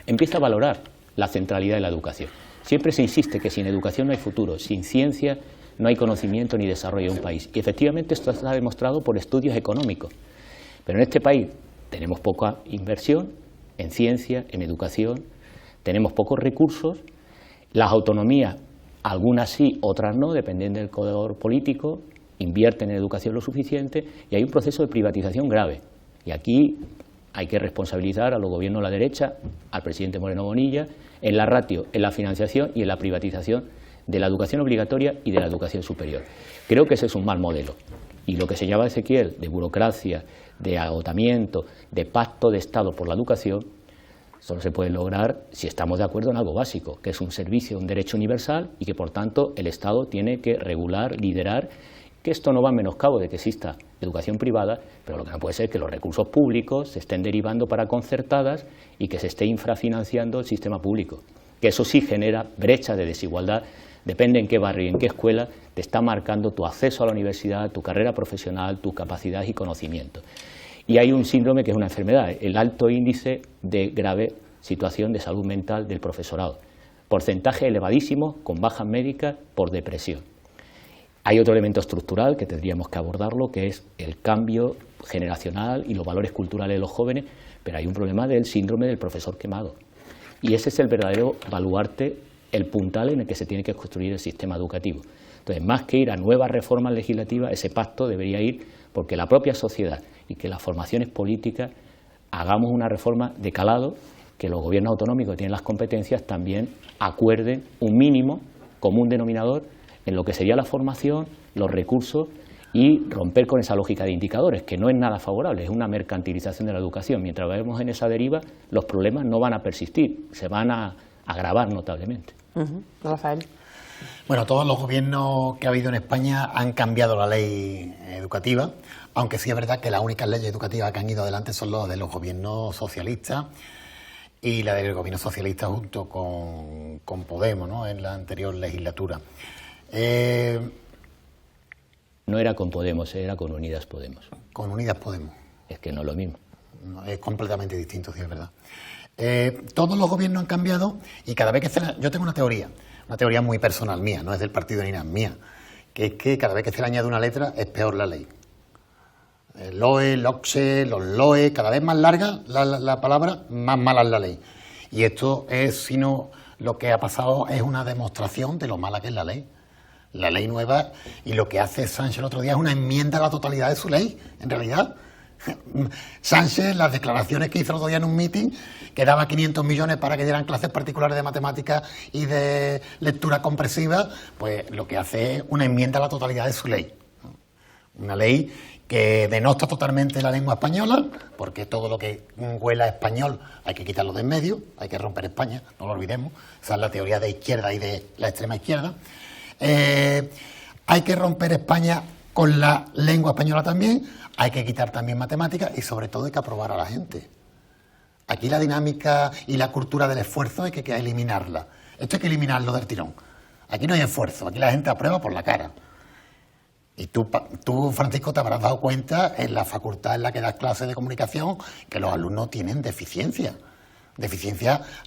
empieza a valorar la centralidad de la educación. Siempre se insiste que sin educación no hay futuro, sin ciencia no hay conocimiento ni desarrollo de un país. Y efectivamente esto está demostrado por estudios económicos. Pero en este país tenemos poca inversión en ciencia, en educación, tenemos pocos recursos, las autonomías, algunas sí, otras no, dependiendo del color político, invierten en educación lo suficiente y hay un proceso de privatización grave. Y aquí hay que responsabilizar a los gobiernos de la derecha, al presidente Moreno Bonilla, en la ratio, en la financiación y en la privatización de la educación obligatoria y de la educación superior. Creo que ese es un mal modelo. Y lo que señalaba Ezequiel, de burocracia, de agotamiento, de pacto de Estado por la educación, solo se puede lograr si estamos de acuerdo en algo básico, que es un servicio, un derecho universal y que por tanto el Estado tiene que regular, liderar, que esto no va en menoscabo de que exista educación privada, pero lo que no puede ser es que los recursos públicos se estén derivando para concertadas y que se esté infrafinanciando el sistema público, que eso sí genera brecha de desigualdad, depende en qué barrio y en qué escuela, te está marcando tu acceso a la universidad, tu carrera profesional, tus capacidades y conocimientos. Y hay un síndrome que es una enfermedad, el alto índice de grave situación de salud mental del profesorado, porcentaje elevadísimo con bajas médicas por depresión. Hay otro elemento estructural que tendríamos que abordarlo, que es el cambio generacional y los valores culturales de los jóvenes, pero hay un problema del síndrome del profesor quemado. Y ese es el verdadero baluarte, el puntal en el que se tiene que construir el sistema educativo. Entonces, más que ir a nuevas reformas legislativas, ese pacto debería ir porque la propia sociedad y que las formaciones políticas hagamos una reforma de calado, que los gobiernos autonómicos que tienen las competencias también acuerden un mínimo común denominador en lo que sería la formación, los recursos y romper con esa lógica de indicadores, que no es nada favorable, es una mercantilización de la educación. Mientras vayamos en esa deriva, los problemas no van a persistir, se van a agravar notablemente. Rafael. Bueno, todos los gobiernos que ha habido en España han cambiado la ley educativa, aunque sí es verdad que las únicas leyes educativas que han ido adelante son las de los gobiernos socialistas y la del gobierno socialista junto con Podemos, ¿no?, en la anterior legislatura. No era con Podemos, era con Unidas Podemos. Con Unidas Podemos. Es que no es lo mismo. No, es completamente distinto, sí, es verdad. Todos los gobiernos han cambiado y cada vez que yo tengo una teoría muy personal mía, no es del partido ni nada, mía, que es que cada vez que se le añade una letra es peor la ley. El LOE, LOCSE, los LOE, cada vez más larga la palabra, más mala es la ley. Y esto es, si no, lo que ha pasado es una demostración de lo mala que es la ley. La ley nueva, y lo que hace Sánchez el otro día es una enmienda a la totalidad de su ley, en realidad. Sánchez, las declaraciones que hizo el otro día en un meeting, que daba 500 millones para que dieran clases particulares de matemáticas y de lectura comprensiva, pues lo que hace es una enmienda a la totalidad de su ley. Una ley que denota totalmente la lengua española, porque todo lo que huela a español hay que quitarlo de en medio, hay que romper España, no lo olvidemos. Esa es la teoría de izquierda y de la extrema izquierda. Hay que romper España con la lengua española también, hay que quitar también matemáticas y sobre todo hay que aprobar a la gente. Aquí la dinámica y la cultura del esfuerzo hay que eliminarla. Esto hay que eliminarlo del tirón. Aquí no hay esfuerzo, aquí la gente aprueba por la cara. Y tú, Francisco, te habrás dado cuenta en la facultad en la que das clases de comunicación que los alumnos tienen deficiencias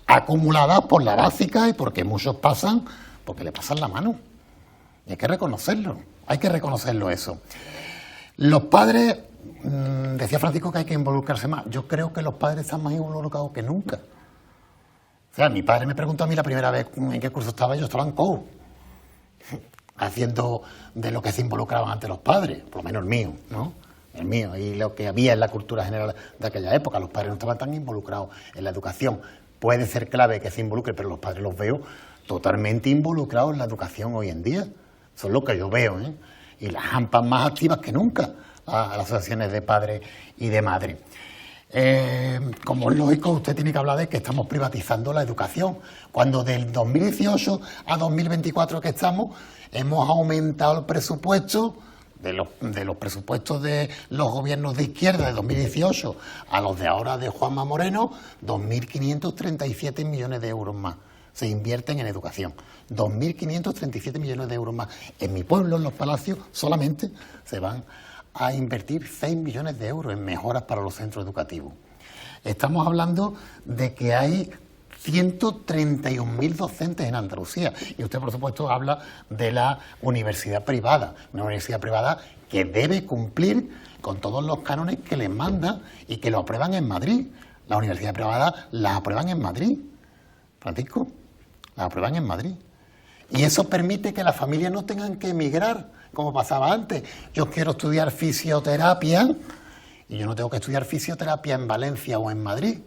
acumuladas por la básica y porque muchos pasan, porque le pasan la mano. Y hay que reconocerlo eso. Los padres, decía Francisco que hay que involucrarse más. Yo creo que los padres están más involucrados que nunca. O sea, mi padre me preguntó a mí la primera vez en qué curso estaba, yo estaba en COU, haciendo de lo que se involucraban ante los padres, por lo menos el mío, ¿no? El mío, y lo que había en la cultura general de aquella época. Los padres no estaban tan involucrados en la educación. Puede ser clave que se involucre, pero los padres los veo totalmente involucrados en la educación hoy en día. Eso es lo que yo veo, ¿eh? Y las AMPAs más activas que nunca a las asociaciones de padres y de madres. Como es lógico, usted tiene que hablar de que estamos privatizando la educación, cuando del 2018 a 2024 que estamos, hemos aumentado el presupuesto de los presupuestos de los gobiernos de izquierda de 2018 a los de ahora de Juanma Moreno, 2.537 millones de euros más se invierten en educación. 2.537 millones de euros más. En mi pueblo, en Los Palacios, solamente se van a invertir 6 millones de euros en mejoras para los centros educativos. Estamos hablando de que hay 131.000 docentes en Andalucía. Y usted, por supuesto, habla de la universidad privada. Una universidad privada que debe cumplir con todos los cánones que les mandan y que lo aprueban en Madrid. Las universidades privadas las aprueban en Madrid. Francisco, las aprueban en Madrid. Y eso permite que las familias no tengan que emigrar, como pasaba antes. Yo quiero estudiar fisioterapia y yo no tengo que estudiar fisioterapia en Valencia o en Madrid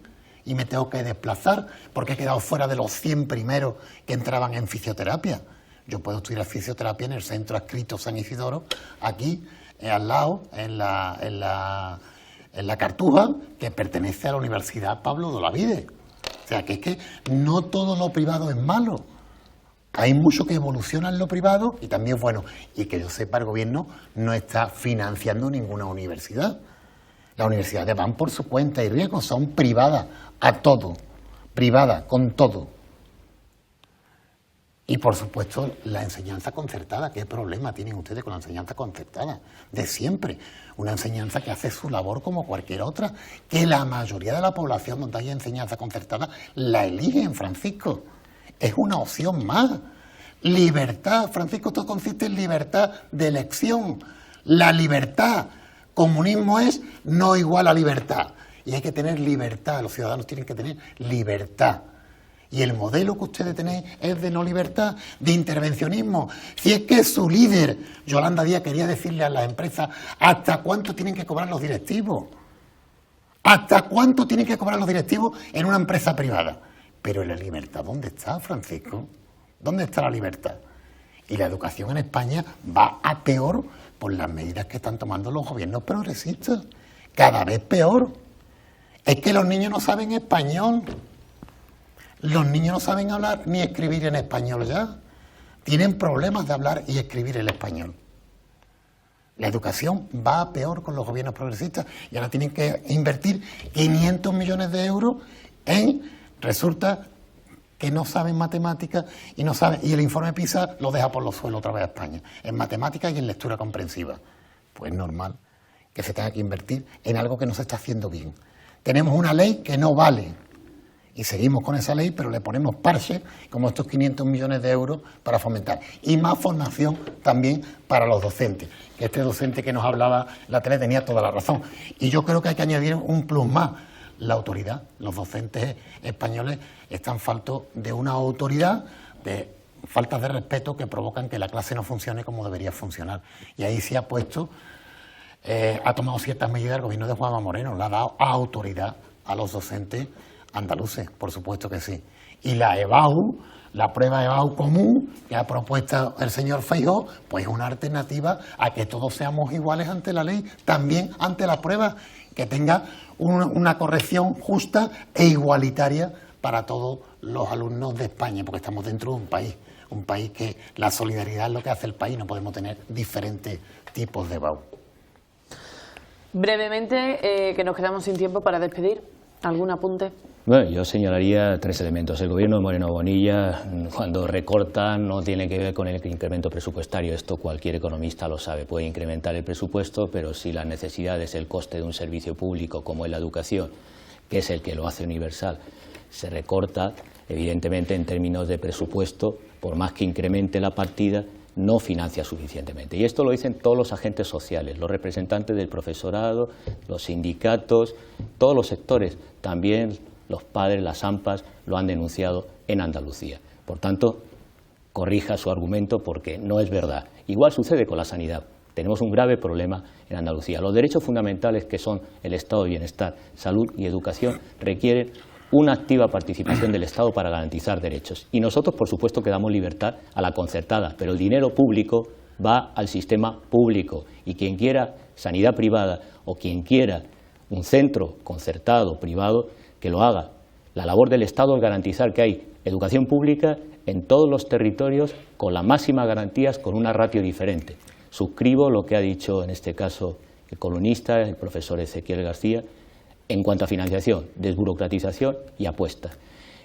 y me tengo que desplazar porque he quedado fuera de los 100 primeros que entraban en fisioterapia. Yo puedo estudiar fisioterapia en el centro adscrito San Isidoro, aquí al lado, en la Cartuja, que pertenece a la Universidad Pablo de Olavide. O sea, que es que no todo lo privado es malo. Hay mucho que evoluciona en lo privado y también es bueno. Y que yo sepa, el gobierno no está financiando ninguna universidad. Las universidades van por su cuenta y riesgo, son privadas a todo, privadas con todo. Y por supuesto la enseñanza concertada. ¿Qué problema tienen ustedes con la enseñanza concertada? De siempre. Una enseñanza que hace su labor como cualquier otra, que la mayoría de la población donde haya enseñanza concertada la eligen, Francisco. Es una opción más. Libertad, Francisco, todo consiste en libertad de elección. La libertad. Comunismo es no igual a libertad. Y hay que tener libertad, los ciudadanos tienen que tener libertad. Y el modelo que ustedes tenéis es de no libertad, de intervencionismo. Si es que su líder, Yolanda Díaz, quería decirle a las empresas hasta cuánto tienen que cobrar los directivos. ¿Hasta cuánto tienen que cobrar los directivos en una empresa privada? Pero la libertad, ¿dónde está, Francisco? ¿Dónde está la libertad? Y la educación en España va a peor por las medidas que están tomando los gobiernos progresistas. Cada vez peor. Es que los niños no saben español. Los niños no saben hablar ni escribir en español ya. Tienen problemas de hablar y escribir el español. La educación va a peor con los gobiernos progresistas y ahora tienen que invertir 500 millones de euros en... Resulta que no saben matemáticas y no saben, y el informe PISA lo deja por los suelos otra vez a España, en matemáticas y en lectura comprensiva. Pues es normal que se tenga que invertir en algo que no se está haciendo bien. Tenemos una ley que no vale y seguimos con esa ley, pero le ponemos parches como estos 500 millones de euros para fomentar. Y más formación también para los docentes, que este docente que nos hablaba la tele tenía toda la razón. Y yo creo que hay que añadir un plus más. La autoridad, los docentes españoles están faltos de una autoridad, de faltas de respeto que provocan que la clase no funcione como debería funcionar. Y ahí se ha puesto, ha tomado ciertas medidas el gobierno de Juanma Moreno, le ha dado autoridad a los docentes andaluces, por supuesto que sí. Y la EBAU, la prueba EBAU común que ha propuesto el señor Feijóo, pues es una alternativa a que todos seamos iguales ante la ley, también ante la prueba, que tenga una corrección justa e igualitaria para todos los alumnos de España, porque estamos dentro de un país que la solidaridad es lo que hace el país, no podemos tener diferentes tipos de EBAU. Brevemente, que nos quedamos sin tiempo para despedir, ¿algún apunte? Bueno, yo señalaría 3 elementos. El gobierno de Moreno Bonilla, cuando recorta, no tiene que ver con el incremento presupuestario. Esto cualquier economista lo sabe. Puede incrementar el presupuesto, pero si la necesidad es el coste de un servicio público como es la educación, que es el que lo hace universal, se recorta, evidentemente en términos de presupuesto, por más que incremente la partida, no financia suficientemente. Y esto lo dicen todos los agentes sociales, los representantes del profesorado, los sindicatos, todos los sectores, también los padres, las AMPAs, lo han denunciado en Andalucía. Por tanto, corrija su argumento porque no es verdad. Igual sucede con la sanidad. Tenemos un grave problema en Andalucía. Los derechos fundamentales que son el estado de bienestar, salud y educación requieren una activa participación del Estado para garantizar derechos. Y nosotros, por supuesto, que damos libertad a la concertada, pero el dinero público va al sistema público. Y quien quiera sanidad privada o quien quiera un centro concertado, privado, que lo haga. La labor del Estado es garantizar que hay educación pública en todos los territorios con las máximas garantías, con una ratio diferente. Suscribo lo que ha dicho en este caso el columnista, el profesor Ezequiel García, en cuanto a financiación, desburocratización y apuestas.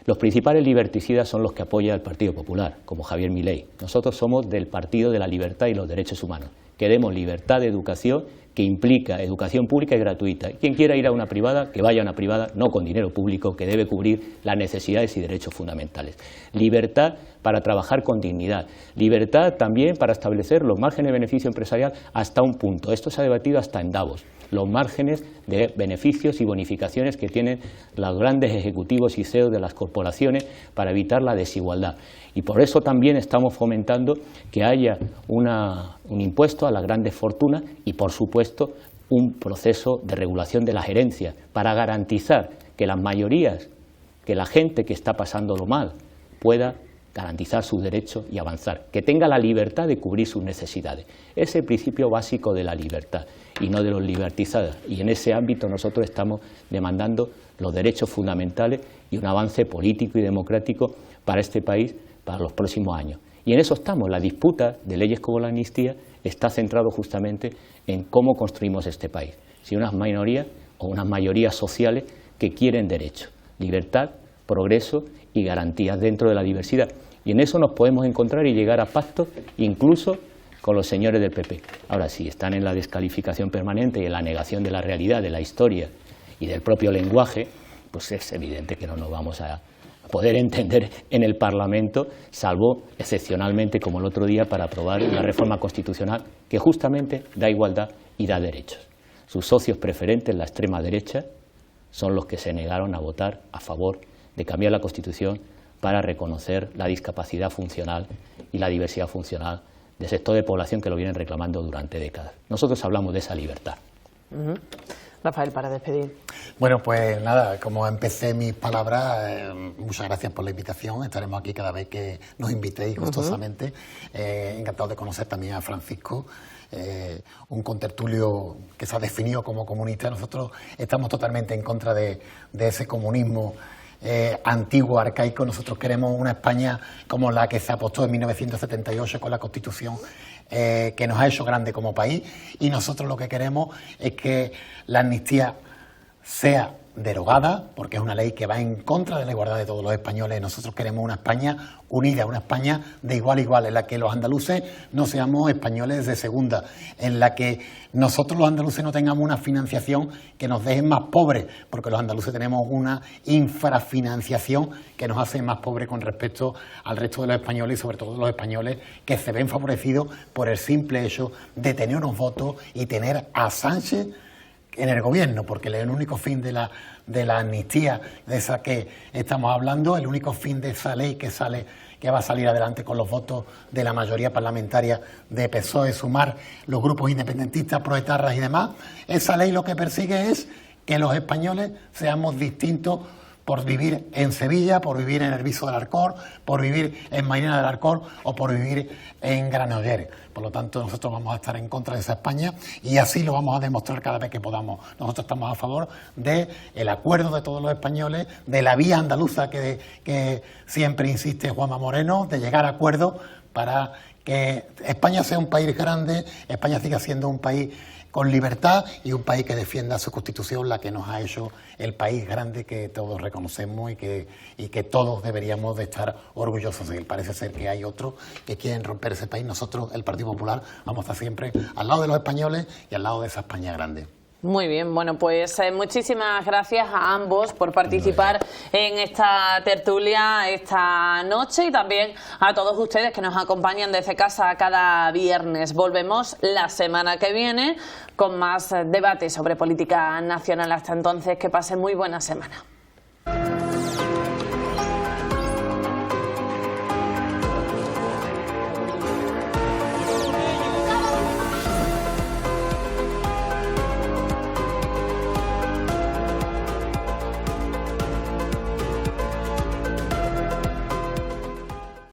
Los principales liberticidas son los que apoya el Partido Popular, como Javier Milei. Nosotros somos del Partido de la Libertad y los Derechos Humanos. Queremos libertad de educación que implica educación pública y gratuita. Quien quiera ir a una privada, que vaya a una privada, no con dinero público, que debe cubrir las necesidades y derechos fundamentales. Libertad para trabajar con dignidad. Libertad también para establecer los márgenes de beneficio empresarial hasta un punto. Esto se ha debatido hasta en Davos. Los márgenes de beneficios y bonificaciones que tienen los grandes ejecutivos y CEOs de las corporaciones para evitar la desigualdad. Y por eso también estamos fomentando que haya un impuesto a las grandes fortunas y, por supuesto, un proceso de regulación de las herencias para garantizar que las mayorías, que la gente que está pasándolo mal pueda garantizar sus derechos y avanzar, que tenga la libertad de cubrir sus necesidades. Ese es el principio básico de la libertad y no de los libertizados. Y en ese ámbito nosotros estamos demandando los derechos fundamentales y un avance político y democrático para este país, para los próximos años. Y en eso estamos. La disputa de leyes como la amnistía está centrado justamente en cómo construimos este país. Si unas minorías o unas mayorías sociales que quieren derechos, libertad, progreso y garantías dentro de la diversidad. Y en eso nos podemos encontrar y llegar a pactos incluso con los señores del PP. Ahora, si están en la descalificación permanente y en la negación de la realidad, de la historia y del propio lenguaje, pues es evidente que no nos vamos a poder entender en el Parlamento, salvo excepcionalmente como el otro día para aprobar una reforma constitucional que justamente da igualdad y da derechos. Sus socios preferentes, la extrema derecha, son los que se negaron a votar a favor de cambiar la Constitución para reconocer la discapacidad funcional y la diversidad funcional del sector de población que lo vienen reclamando durante décadas. Nosotros hablamos de esa libertad. Rafael, para despedir. Bueno, pues nada, como empecé mis palabras, muchas gracias por la invitación. Estaremos aquí cada vez que nos invitéis gustosamente. Encantado de conocer también a Francisco, un contertulio que se ha definido como comunista. Nosotros estamos totalmente en contra de ese comunismo antiguo, arcaico. Nosotros queremos una España como la que se apostó en 1978 con la Constitución, que nos ha hecho grande como país, y nosotros lo que queremos es que la amnistía sea derogada, porque es una ley que va en contra de la igualdad de todos los españoles. Nosotros queremos una España unida, una España de igual a igual, en la que los andaluces no seamos españoles de segunda, en la que nosotros los andaluces no tengamos una financiación que nos deje más pobres, porque los andaluces tenemos una infrafinanciación que nos hace más pobres con respecto al resto de los españoles, y sobre todo los españoles que se ven favorecidos por el simple hecho de tener unos votos y tener a Sánchez en el gobierno, porque el único fin de la amnistía de esa que estamos hablando, el único fin de esa ley que va a salir adelante con los votos de la mayoría parlamentaria de PSOE, Sumar, los grupos independentistas, proetarras y demás, esa ley lo que persigue es que los españoles seamos distintos por vivir en Sevilla, por vivir en Herbiso del Alcor, por vivir en Mairena del Alcor o por vivir en Granollers. Por lo tanto, nosotros vamos a estar en contra de esa España, y así lo vamos a demostrar cada vez que podamos. Nosotros estamos a favor del acuerdo de todos los españoles, de la vía andaluza que siempre insiste Juanma Moreno, de llegar a acuerdos para que España sea un país grande, España siga siendo un país con libertad y un país que defienda su Constitución, la que nos ha hecho el país grande que todos reconocemos y que todos deberíamos de estar orgullosos de él. Parece ser que hay otros que quieren romper ese país. Nosotros, el Partido Popular, vamos a estar siempre al lado de los españoles y al lado de esa España grande. Muy bien, bueno, pues muchísimas gracias a ambos por participar en esta tertulia esta noche, y también a todos ustedes que nos acompañan desde casa cada viernes. Volvemos la semana que viene con más debate sobre política nacional. Hasta entonces, que pasen muy buena semana.